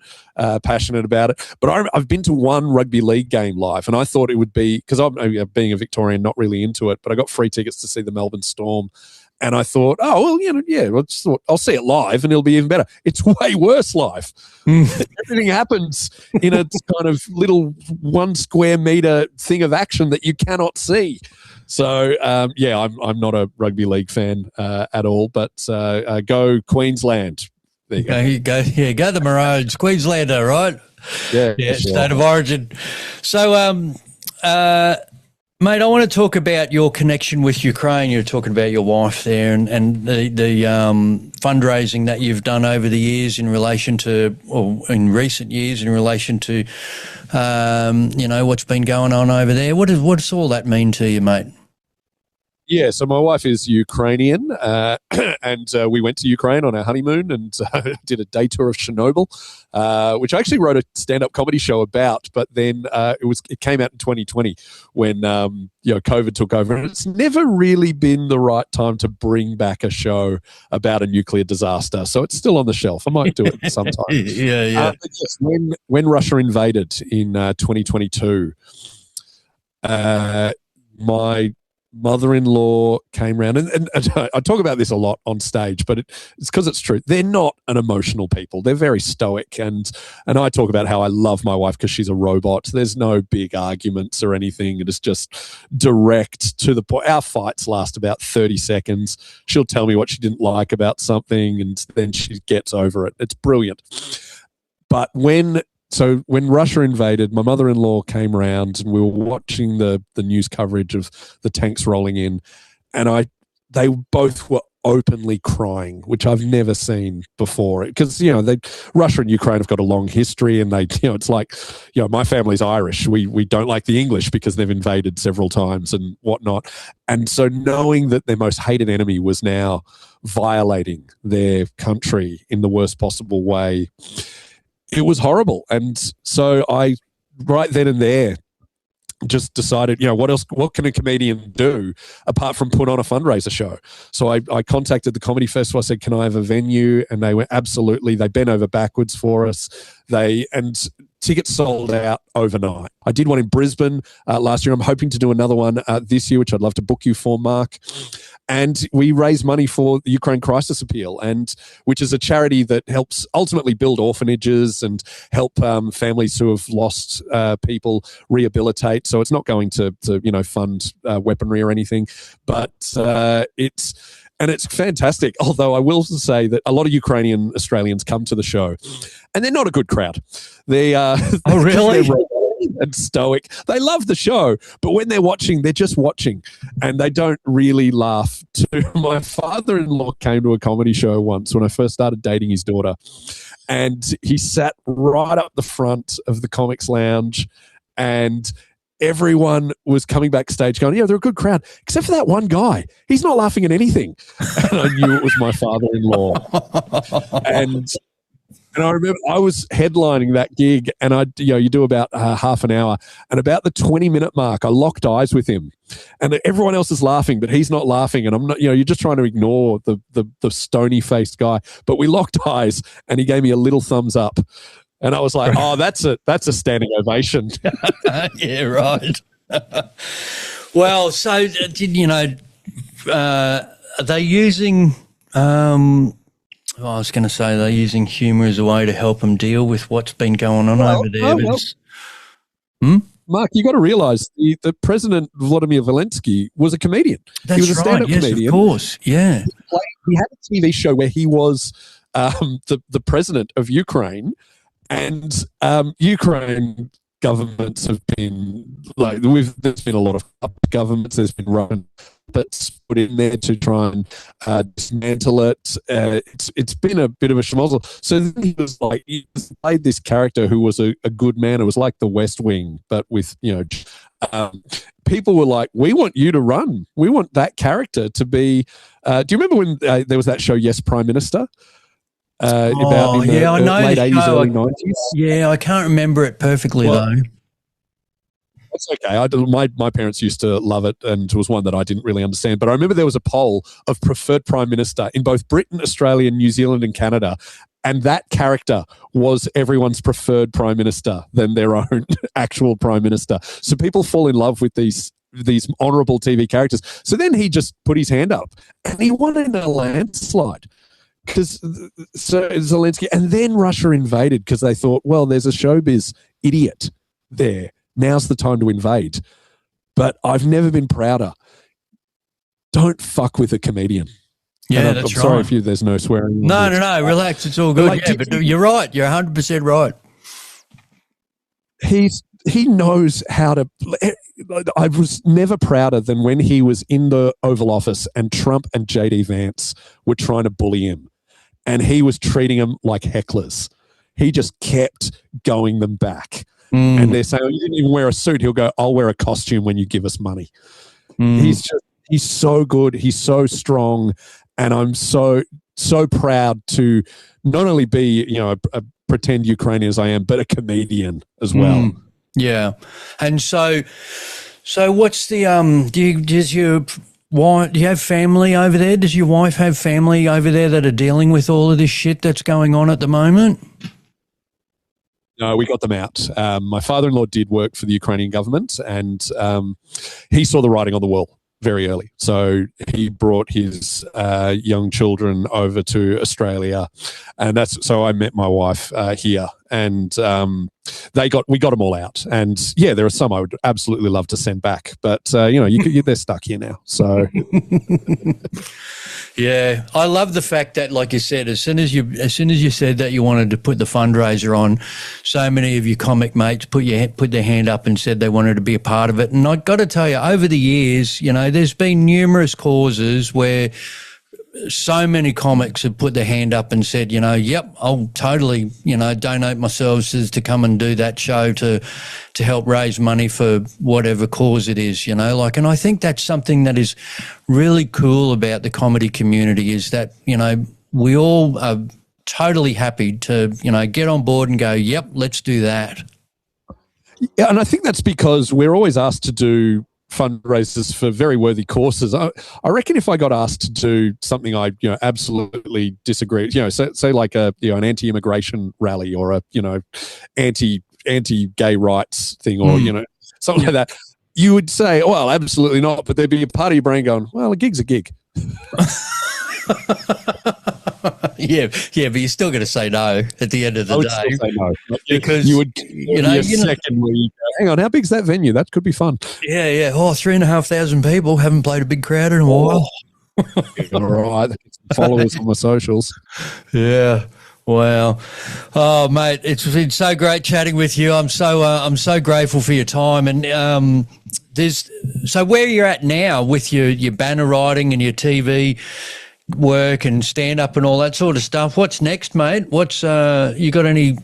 C: passionate about it. But I've been to one rugby league game live, and I thought it would be, because I'm being a Victorian, not really into it, but I got free tickets to see the Melbourne Storm. And I thought, I'll see it live and it'll be even better. It's way worse live. Everything happens in a kind of little 1 square meter thing of action that you cannot see. So, I'm not a rugby league fan at all, but go Queensland. There you go.
B: Go the Maroons, Queenslander, right?
C: Yeah.
B: State of origin. So, mate, I want to talk about your connection with Ukraine. You're talking about your wife there and the fundraising that you've done over the years in relation to, or in recent years in relation to, what's been going on over there. What does all that mean to you, mate?
C: Yeah, so my wife is Ukrainian, and we went to Ukraine on our honeymoon and did a day tour of Chernobyl, which I actually wrote a stand-up comedy show about. But then it came out in 2020 when COVID took over, and it's never really been the right time to bring back a show about a nuclear disaster. So it's still on the shelf. I might do it sometime.
B: Yeah.
C: But yes, when Russia invaded in 2022, my mother-in-law came round, and I talk about this a lot on stage, but it's because it's true. They're not an emotional people. They're very stoic, and I talk about how I love my wife because she's a robot. There's no big arguments or anything. It is just direct to the point. Our fights last about 30 seconds. She'll tell me what she didn't like about something, and then she gets over it. It's brilliant. But when Russia invaded, my mother-in-law came around and we were watching the news coverage of the tanks rolling in, and they both were openly crying, which I've never seen before. Because, Russia and Ukraine have got a long history, and it's like, my family's Irish. We don't like the English because they've invaded several times and whatnot. And so knowing that their most hated enemy was now violating their country in the worst possible way, it was horrible. And so I, right then and there, just decided, what can a comedian do apart from put on a fundraiser show? So I contacted the comedy festival. I said, can I have a venue? And they went, absolutely. They bent over backwards for us. And tickets sold out overnight. I did one in Brisbane last year. I'm hoping to do another one this year, which I'd love to book you for, Mark. And we raise money for the Ukraine Crisis Appeal, which is a charity that helps ultimately build orphanages and help families who have lost people rehabilitate. So it's not going to fund weaponry or anything, but it's fantastic. Although I will say that a lot of Ukrainian Australians come to the show, and they're not a good crowd. They are.
B: Oh, really?
C: And stoic. They love the show, but when they're watching, they're just watching, and they don't really laugh. My father-in-law came to a comedy show once when I first started dating his daughter, and he sat right up the front of the Comics Lounge, and everyone was coming backstage going, yeah, they're a good crowd, except for that one guy. He's not laughing at anything. And I knew it was my father-in-law. And I remember I was headlining that gig, and you do about half an hour, and about the 20-minute mark, I locked eyes with him, and everyone else is laughing, but he's not laughing, and I'm not. You're just trying to ignore the stony-faced guy, but we locked eyes, and he gave me a little thumbs up, and I was like, oh, that's a standing ovation.
B: Yeah, right. Well, so are they using? I was going to say they're using humour as a way to help them deal with what's been going on over there.
C: Mark, you got to realise the President Vladimir Zelensky was a comedian.
B: That's
C: he was a stand-up comedian.
B: Of course, yeah.
C: He had a TV show where he was the president of Ukraine, and Ukraine governments have been there's been a lot of governments. There's been Russian puppets put in there to try and dismantle it. It's been a bit of a schmozzle. So then he played this character who was a good man. It was like the West Wing, but with people were like, we want you to run. We want that character to be. Do you remember when there was that show, Yes, Prime Minister?
B: I know
C: late 80s, early 90s.
B: Yeah, I can't remember it perfectly though.
C: That's okay. My parents used to love it, and it was one that I didn't really understand. But I remember there was a poll of preferred prime minister in both Britain, Australia, New Zealand, and Canada, and that character was everyone's preferred prime minister than their own actual prime minister. So people fall in love with these honourable TV characters. So then he just put his hand up, and he won in a landslide. So Zelensky, and then Russia invaded because they thought, well, there's a showbiz idiot there. Now's the time to invade. But I've never been prouder. Don't fuck with a comedian.
B: Yeah,
C: I'm
B: that's
C: sorry
B: right.
C: if there's no swearing.
B: No, relax. It's all good. But you're right. You're 100% right.
C: He knows how to. I was never prouder than when he was in the Oval Office and Trump and JD Vance were trying to bully him, and he was treating them like hecklers. He just kept going them back. And they're saying, oh, you didn't even wear a suit. He'll go, I'll wear a costume when you give us money. He's so good. He's so strong. And I'm so proud to not only be, a pretend Ukrainian as I am, but a comedian as well.
B: Yeah. And so what's the, do you have family over there? Does your wife have family over there that are dealing with all of this shit that's going on at the moment?
C: No, we got them out. My father-in-law did work for the Ukrainian government, and he saw the writing on the wall very early. So he brought his young children over to Australia, and so I met my wife here, and we got them all out. And yeah, there are some I would absolutely love to send back, but they're stuck here now. So.
B: Yeah, I love the fact that, like you said, as soon as you said that you wanted to put the fundraiser on, so many of your comic mates put their hand up and said they wanted to be a part of it. And I got to tell you, over the years, there's been numerous causes where so many comics have put their hand up and said, yep, I'll totally, donate my services to come and do that show to help raise money for whatever cause it is, and I think that's something that is really cool about the comedy community is that, we all are totally happy to, get on board and go, yep, let's do that.
C: Yeah, and I think that's because we're always asked to do fundraisers for very worthy causes. I reckon if I got asked to do something I absolutely disagree, say like an anti-immigration rally or a anti anti-gay rights thing or, something like that, you would say, well, absolutely not. But there'd be a part of your brain going, well, a gig's a gig.
B: yeah, but you're still going to say no at the end of the day.
C: Still say no.
B: Because
C: you would, second where you go, hang on, how big's that venue? That could be fun.
B: Yeah. Oh, 3,500 people, haven't played a big crowd in a while.
C: All right, followers on my socials.
B: Yeah. Wow. Oh, mate, it's been so great chatting with you. I'm so grateful for your time. And so where you're at now with your banner writing and your TV work and stand up and all that sort of stuff. What's next, mate? What's you got any,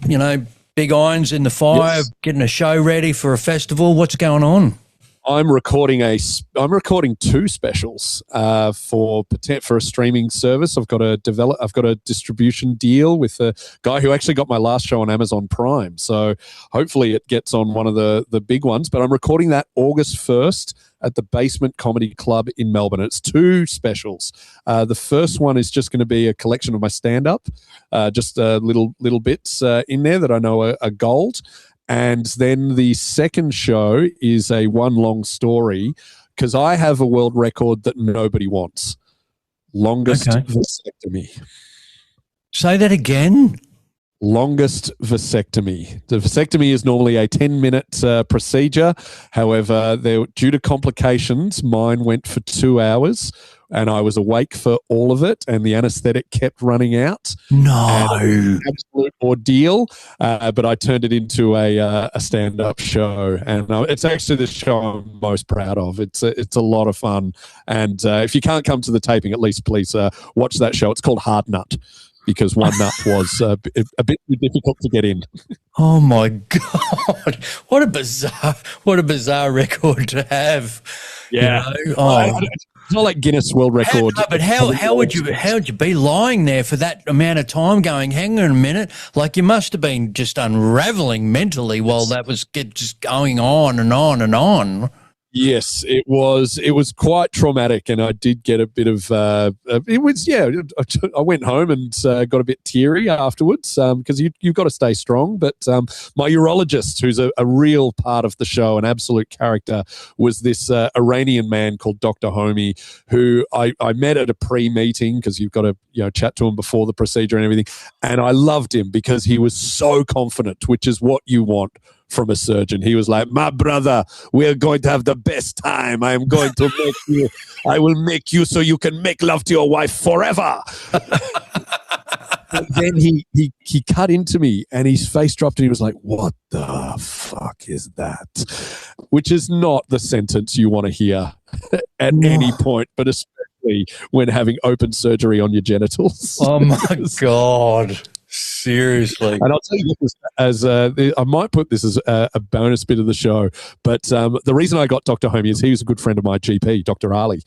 B: big irons in the fire, getting a show ready for a festival? What's going on?
C: I'm recording 2 specials for a streaming service. I've got a distribution deal with a guy who actually got my last show on Amazon Prime. So hopefully it gets on one of the big ones. But I'm recording that August 1st at the Basement Comedy Club in Melbourne. It's 2 specials. The first one is just going to be a collection of my stand-up, just little bits in there that I know are gold. And then the second show is a one long story because I have a world record that nobody wants. Longest vasectomy. Say
B: that again.
C: Longest vasectomy. The vasectomy is normally a 10-minute procedure. However, due to complications, mine went for 2 hours. And I was awake for all of it, and the anaesthetic kept running out.
B: No,
C: absolute ordeal. But I turned it into a stand-up show, and it's actually the show I'm most proud of. It's a lot of fun, and if you can't come to the taping, at least please watch that show. It's called Hard Nut because one nut was a bit too difficult to get in.
B: Oh my God! What a bizarre record to have.
C: Yeah. It's not like Guinness World Record.
B: But how would you be lying there for that amount of time going, hang on a minute, like you must have been just unraveling mentally while that was just going on and on and on.
C: Yes, it was quite traumatic, and I did get a bit of I went home and got a bit teary afterwards because you've got to stay strong. But my urologist, who's a real part of the show, an absolute character, was this Iranian man called Dr. Homi, who I met at a pre-meeting because you've got to chat to him before the procedure and everything. And I loved him because he was so confident, which is what you want from a surgeon. He was like, my brother, we're going to have the best time. I am going to I will make you so you can make love to your wife forever. And then he cut into me and his face dropped and he was like, what the fuck is that? Which is not the sentence you want to hear at any point, but especially when having open surgery on your genitals.
B: Oh my God. Seriously.
C: And I'll tell you this I might put this as a bonus bit of the show, but the reason I got Dr. Homi is he was a good friend of my GP, Dr. Ali.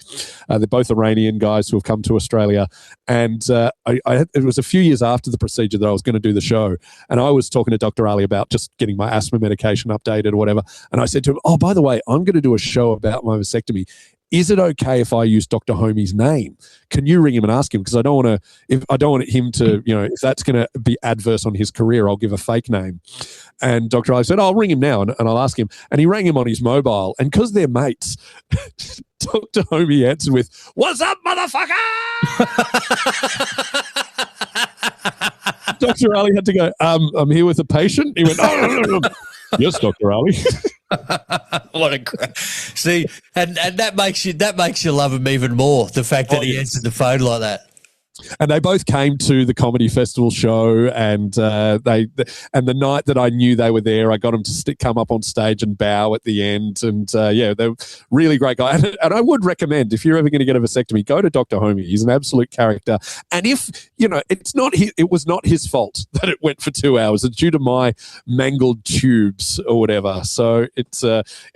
C: They're both Iranian guys who have come to Australia. And it was a few years after the procedure that I was going to do the show. And I was talking to Dr. Ali about just getting my asthma medication updated or whatever. And I said to him, oh, by the way, I'm going to do a show about my vasectomy. Is it okay if I use Dr. Homi's name? Can you ring him and ask him? Because I don't want him to, if that's going to be adverse on his career, I'll give a fake name. And Dr. Ali said, I'll ring him now and I'll ask him. And he rang him on his mobile. And because they're mates, Dr. Homi answered with, what's up, motherfucker? Dr. Ali had to go, I'm here with a patient. He went, no. Yes, Dr. Ali.
B: What a see, and that makes you love him even more. The fact that he answered the phone like that.
C: And they both came to the comedy festival show, and the night that I knew they were there, I got them to come up on stage and bow at the end. And they're really great guy. And I would recommend, if you're ever going to get a vasectomy, go to Dr. Homi. He's an absolute character. And if it was not his fault that it went for 2 hours. It's due to my mangled tubes or whatever. So it's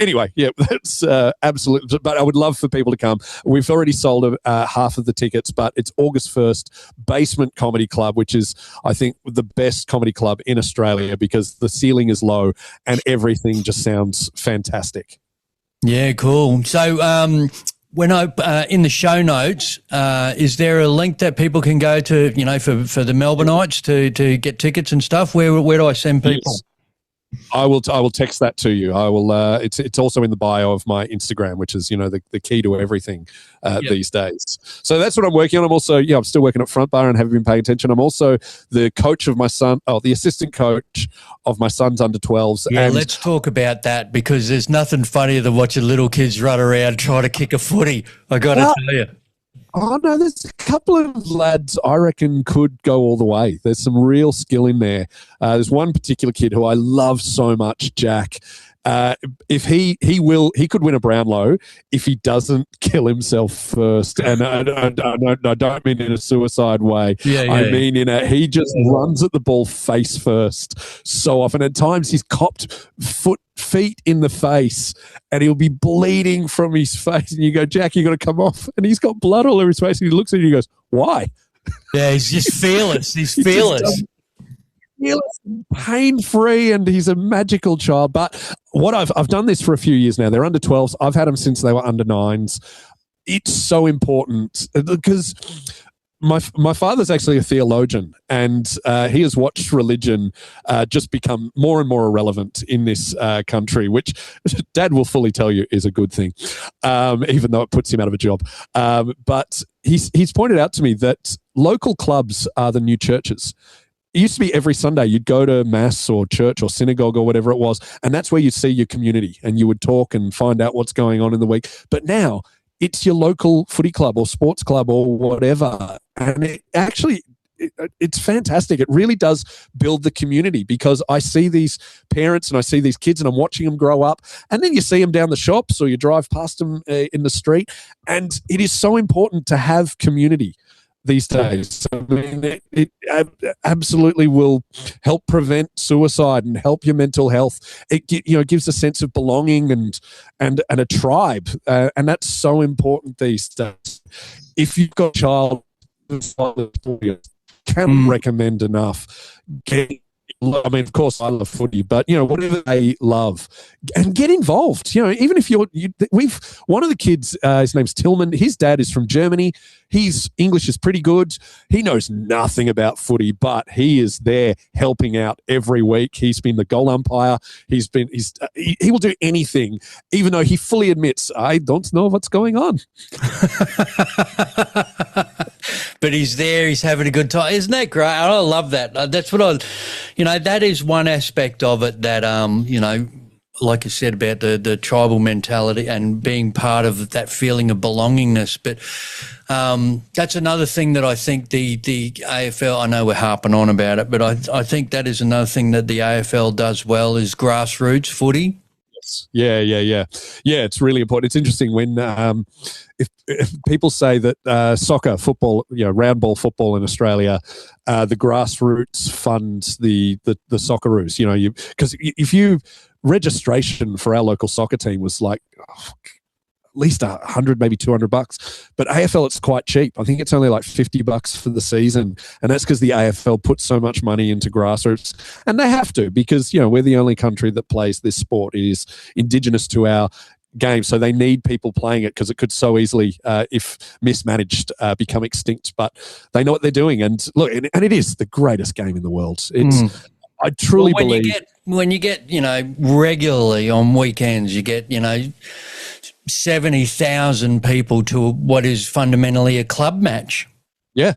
C: anyway, that's absolutely. But I would love for people to come. We've already sold half of the tickets, but it's August 1st. Basement Comedy Club, which is, I think, the best comedy club in Australia because the ceiling is low and everything just sounds fantastic.
B: Yeah, cool. So when in the show notes, is there a link that people can go to, for the Melbourneites to get tickets and stuff? Where do I send people?
C: Yes. I will text that to you. I will. It's also in the bio of my Instagram, which is the key to everything these days. So that's what I'm working on. I'm also I'm still working at front bar and have been paying attention. I'm also the coach of my son, the assistant coach of my son's under 12s.
B: Yeah,
C: and
B: let's talk about that, because there's nothing funnier than watching little kids run around trying to kick a footy. I got to tell you.
C: Oh, no, there's a couple of lads I reckon could go all the way. There's some real skill in there. There's one particular kid who I love so much, Jack. If he could win a Brownlow if he doesn't kill himself first. And I don't mean in a suicide way. I mean he just runs at the ball face first so often. At times he's copped feet in the face and he'll be bleeding from his face. And you go, Jack, you got to come off. And he's got blood all over his face. And he looks at you and he goes, why?
B: Yeah, he's just fearless. He's fearless.
C: Pain-free, and he's a magical child. But what I've done this for a few years now. They're under 12s. I've had them since they were under 9s. It's so important because my father's actually a theologian, and he has watched religion just become more and more irrelevant in this country, which Dad will fully tell you is a good thing, even though it puts him out of a job. But he's pointed out to me that local clubs are the new churches. It used to be every Sunday you'd go to mass or church or synagogue or whatever it was, and that's where you'd see your community and you would talk and find out what's going on in the week. But now it's your local footy club or sports club or whatever. And it's fantastic. It really does build the community, because I see these parents and I see these kids and I'm watching them grow up, and then you see them down the shops or you drive past them in the street. And it is so important to have community these days. I mean, it absolutely will help prevent suicide and help your mental health. It gives a sense of belonging and a tribe, and that's so important these days. If you've got a child, can't recommend enough. I mean, of course, I love footy, but whatever they love, and get involved. Even if one of the kids, his name's Tillman. His dad is from Germany. His English is pretty good. He knows nothing about footy, but he is there helping out every week. He's been the goal umpire. He will do anything, even though he fully admits, I don't know what's going on.
B: But he's there. He's having a good time. Isn't that great? I love that. That's what that is one aspect of it that, like I said about the tribal mentality and being part of that feeling of belongingness. But that's another thing that I think the AFL, I know we're harping on about it, but I think that is another thing that the AFL does well is grassroots footy.
C: Yeah. It's really important. It's interesting when if people say that soccer, football, round ball football in Australia, the grassroots fund the Socceroos. Because if you registration for our local soccer team was like at least $100, maybe $200, but AFL it's quite cheap. I think it's only like $50 for the season, and that's because the AFL puts so much money into grassroots, and they have to, because we're the only country that plays this sport. It is indigenous to our game, so they need people playing it, because it could so easily, if mismanaged, become extinct. But they know what they're doing, and look, and it is the greatest game in the world. It's I truly believe
B: when you get regularly on weekends, you get 70,000 people to what is fundamentally a club match. Yeah,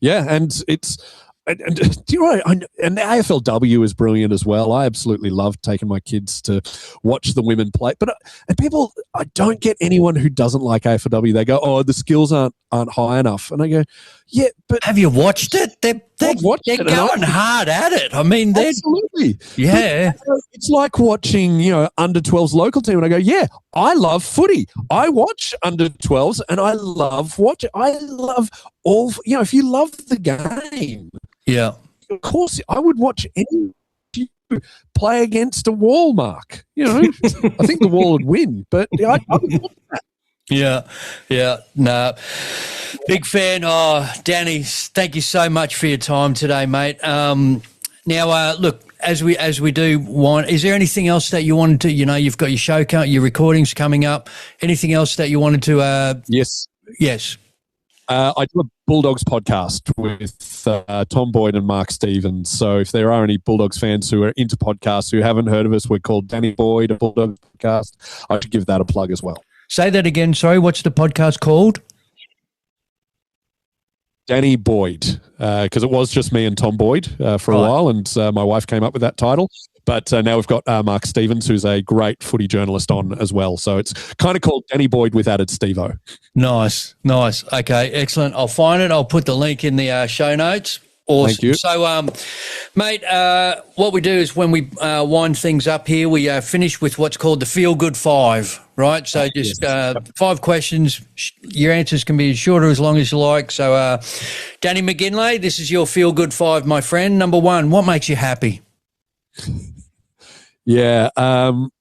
C: and it's. And do you know what? And the AFLW is brilliant as well. I absolutely love taking my kids to watch the women play. But I don't get anyone who doesn't like AFLW. They go, "Oh, the skills aren't high enough," and I go, "Yeah, but
B: have you watched it? They're going hard at it. I mean,
C: absolutely,
B: yeah.
C: But it's like watching under 12s local team, and I go, "Yeah, I love footy. I watch under 12s, and I love watching. I love all. If you love the game."
B: Yeah,
C: of course, I would watch any play against a wall, Mark. I think the wall would win, but I would watch that.
B: Yeah. No, big fan. Oh, Danny, thank you so much for your time today, mate. Now, look, as we do want, is there anything else that you wanted to? You've got your show, your recordings coming up. Anything else that you wanted to?
C: Yes. I do a Bulldogs podcast with Tom Boyd and Mark Stevens. So if there are any Bulldogs fans who are into podcasts who haven't heard of us, we're called Danny Boyd, a Bulldogs podcast. I should give that a plug as well.
B: Say that again. Sorry, what's the podcast called?
C: Danny Boyd, because it was just me and Tom Boyd for a while, and my wife came up with that title. But now we've got Mark Stevens, who's a great footy journalist, on as well. So it's kind of called Danny Boyd with added Steve-O.
B: Nice. Okay, excellent. I'll find it. I'll put the link in the show notes. Awesome.
C: Thank you.
B: So, mate, what we do is when we wind things up here, we finish with what's called the Feel Good 5, right? So just 5 questions. Your answers can be as short or as long as you like. So, Danny McGinlay, this is your Feel Good 5, my friend. Number 1, what makes you happy?
C: Yeah.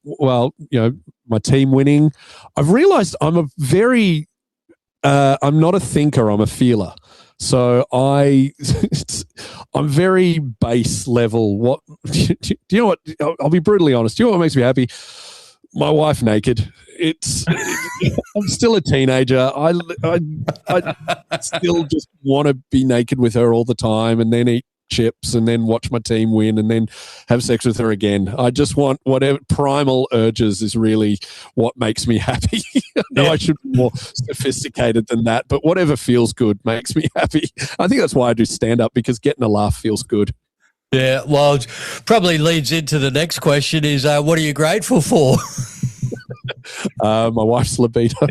C: Well, my team winning. I've realized I'm not a thinker, I'm a feeler. So I'm very base level. What do you know? What I'll be brutally honest. Do you know what makes me happy? My wife naked. I'm still a teenager. I still just want to be naked with her all the time, and then eat chips, and then watch my team win, and then have sex with her again. I just want whatever primal urges is really what makes me happy. I should be more sophisticated than that, but whatever feels good makes me happy. I think that's why I do stand-up, because getting a laugh feels good.
B: Yeah, well, it probably leads into the next question is, what are you grateful for?
C: My wife's libido.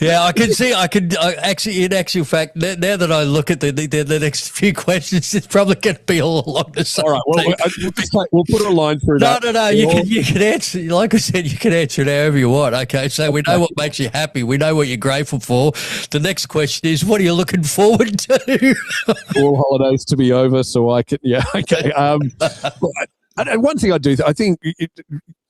B: Yeah, I can see. Actually, in actual fact, now that I look at the next few questions, it's probably going to be all along the same.
C: All right, well, we'll put a line through that.
B: No. You can answer. Like I said, you can answer it however you want. Okay, so we know what makes you happy. We know what you're grateful for. The next question is, what are you looking forward to?
C: All holidays to be over, so I can. Yeah, okay. One thing I do, I think.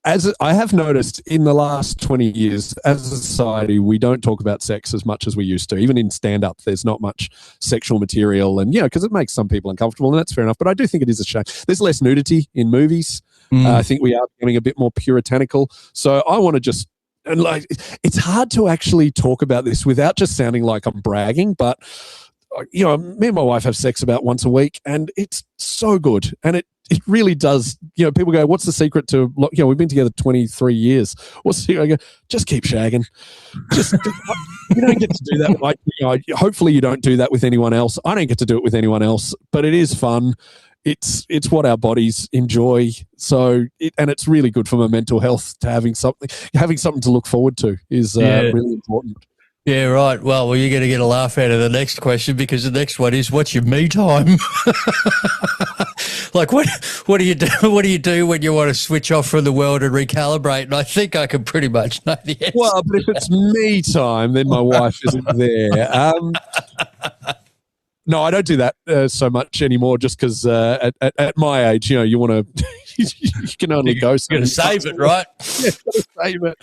C: As I have noticed in the last 20 years, as a society, we don't talk about sex as much as we used to. Even in stand-up, there's not much sexual material, and because it makes some people uncomfortable, and that's fair enough. But I do think it is a shame. There's less nudity in movies. I think we are becoming a bit more puritanical. So I want to just, and it's hard to actually talk about this without just sounding like I'm bragging, but me and my wife have sex about once a week, and it's so good, and it really does. People go, what's the secret to, we've been together 23 years. What's the secret? I go, just keep shagging. Just, you don't get to do that. Hopefully you don't do that with anyone else. I don't get to do it with anyone else, but it is fun. It's what our bodies enjoy. So, and it's really good for my mental health to having something to look forward to is really important.
B: Yeah, right. Well, you're going to get a laugh out of the next question, because the next one is, what's your me time? Like, what do you do? What do you do when you want to switch off from the world and recalibrate? And I think I can pretty much know the answer.
C: Well, but if it's me time, then my wife isn't there. No, I don't do that so much anymore, just because at my age, you want to, you can only go.
B: You're going to save it, right?
C: Yeah, save it.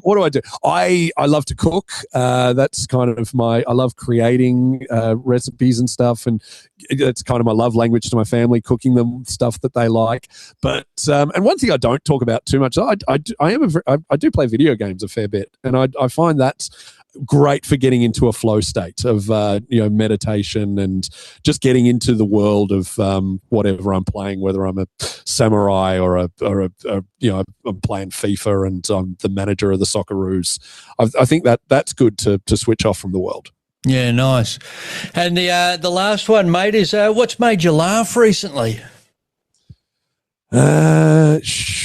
C: What do? I love to cook. That's kind of I love creating recipes and stuff, and that's kind of my love language to my family, cooking them stuff that they like. But and one thing I don't talk about too much, I do play video games a fair bit, and I find that's great for getting into a flow state of meditation and just getting into the world of whatever I'm playing, whether I'm a samurai or I'm playing FIFA and I'm the manager of the Socceroos. I think that's good to switch off from the world.
B: Yeah, nice. And the last one, mate, is what's made you laugh recently?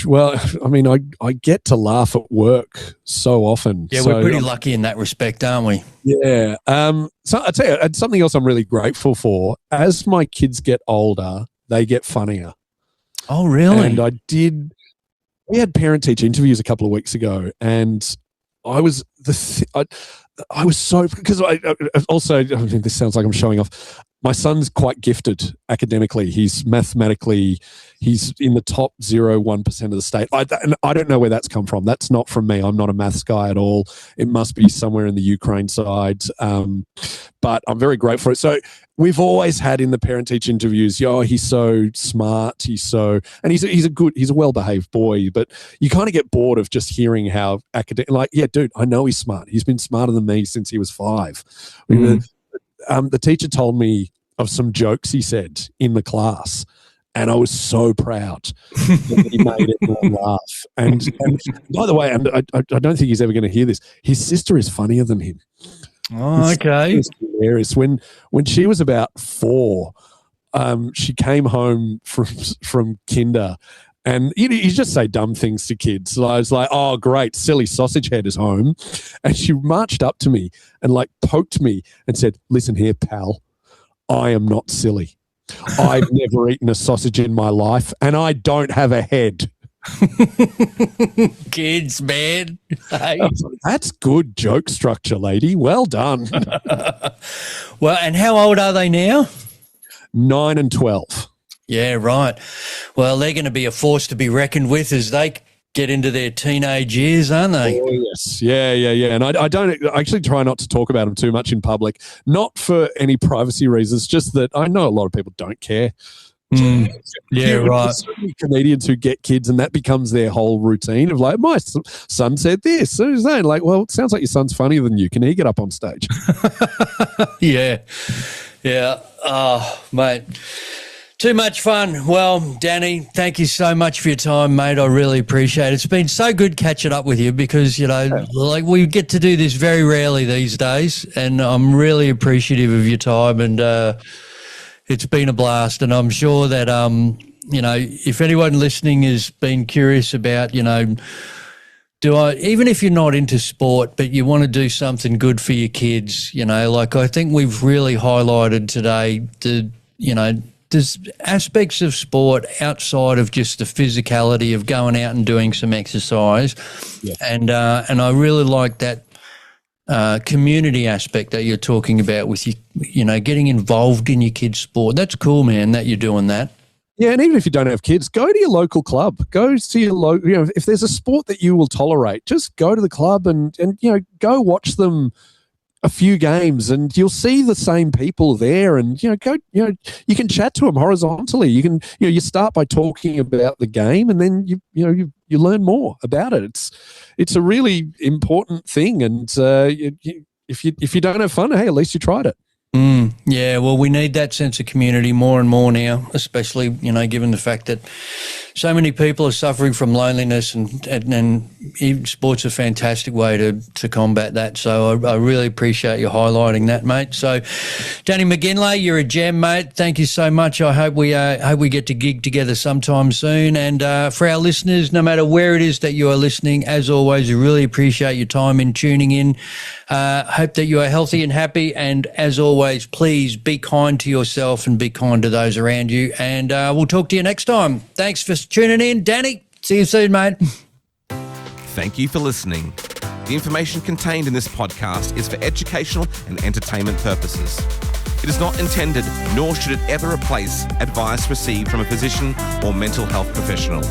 C: Well, I mean, I get to laugh at work so often.
B: Yeah, we're pretty lucky in that respect, aren't we?
C: Yeah. So I tell you, something else I'm really grateful for. As my kids get older, they get funnier.
B: Oh, really?
C: And we had parent-teacher interviews a couple of weeks ago, and I was so, because I also, I mean, this sounds like I'm showing off. My son's quite gifted academically. He's in the top 0.1% of the state. And I don't know where that's come from. That's not from me. I'm not a maths guy at all. It must be somewhere in the Ukraine side. But I'm very grateful for it. So we've always had in the parent-teacher interviews, he's so smart. He's a well-behaved boy. But you kind of get bored of just hearing how academic, like, yeah, dude, I know he's smart. He's been smarter than me since he was 5. The teacher told me of some jokes he said in the class, and I was so proud that he made everyone laugh. And by the way, and I don't think he's ever going to hear this, his sister is funnier than him.
B: Oh, okay.
C: It's hilarious. When she was about 4, she came home from kinder. And you just say dumb things to kids. So I was like, oh, great, silly sausage head is home. And she marched up to me and like poked me and said, listen here, pal, I am not silly. I've never eaten a sausage in my life and I don't have a head.
B: Kids, man. Hey.
C: That's good joke structure, lady. Well done.
B: Well, and how old are they now?
C: 9 and 12.
B: Yeah, right. Well, they're going to be a force to be reckoned with as they get into their teenage years, aren't they?
C: Oh, yes. Yeah. And I actually try not to talk about them too much in public, not for any privacy reasons, just that I know a lot of people don't care.
B: Yeah, right.
C: There's so many comedians who get kids and that becomes their whole routine of like, my son said this. So he's like, well, it sounds like your son's funnier than you. Can he get up on stage?
B: Yeah. Oh, mate. Too much fun. Well, Danny, thank you so much for your time, mate. I really appreciate it. It's been so good catching up with you because, like we get to do this very rarely these days, and I'm really appreciative of your time, and it's been a blast. And I'm sure that, if anyone listening has been curious about, even if you're not into sport, but you want to do something good for your kids, like I think we've really highlighted today there's aspects of sport outside of just the physicality of going out and doing some exercise. Yeah. And I really like that community aspect that you're talking about with getting involved in your kids' sport. That's cool, man, that you're doing that.
C: Yeah, and even if you don't have kids, go to your local club. Go to your local, if there's a sport that you will tolerate, just go to the club and go watch them a few games and you'll see the same people there and, you can chat to them horizontally. You can, you start by talking about the game and then you learn more about it. It's a really important thing. And if you don't have fun, hey, at least you tried it.
B: Yeah, well, we need that sense of community more and more now, especially, given the fact that so many people are suffering from loneliness and sport's a fantastic way to combat that. So I really appreciate you highlighting that, mate. So, Danny McGinlay, you're a gem, mate. Thank you so much. I hope we get to gig together sometime soon. And for our listeners, no matter where it is that you are listening, as always, we really appreciate your time in tuning in. Hope that you are healthy and happy. And as always, please be kind to yourself and be kind to those around you. And we'll talk to you next time. Thanks for tuning in. Danny, see you soon, mate.
A: Thank you for listening. The information contained in this podcast is for educational and entertainment purposes. It is not intended, nor should it ever replace advice received from a physician or mental health professional.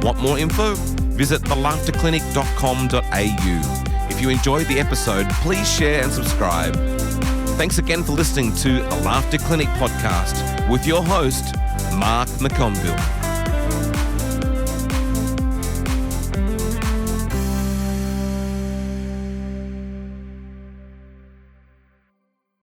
A: Want more info? Visit thelaughterclinic.com.au. If you enjoyed the episode, please share and subscribe. Thanks again for listening to the Laughter Clinic podcast with your host, Mark McConville.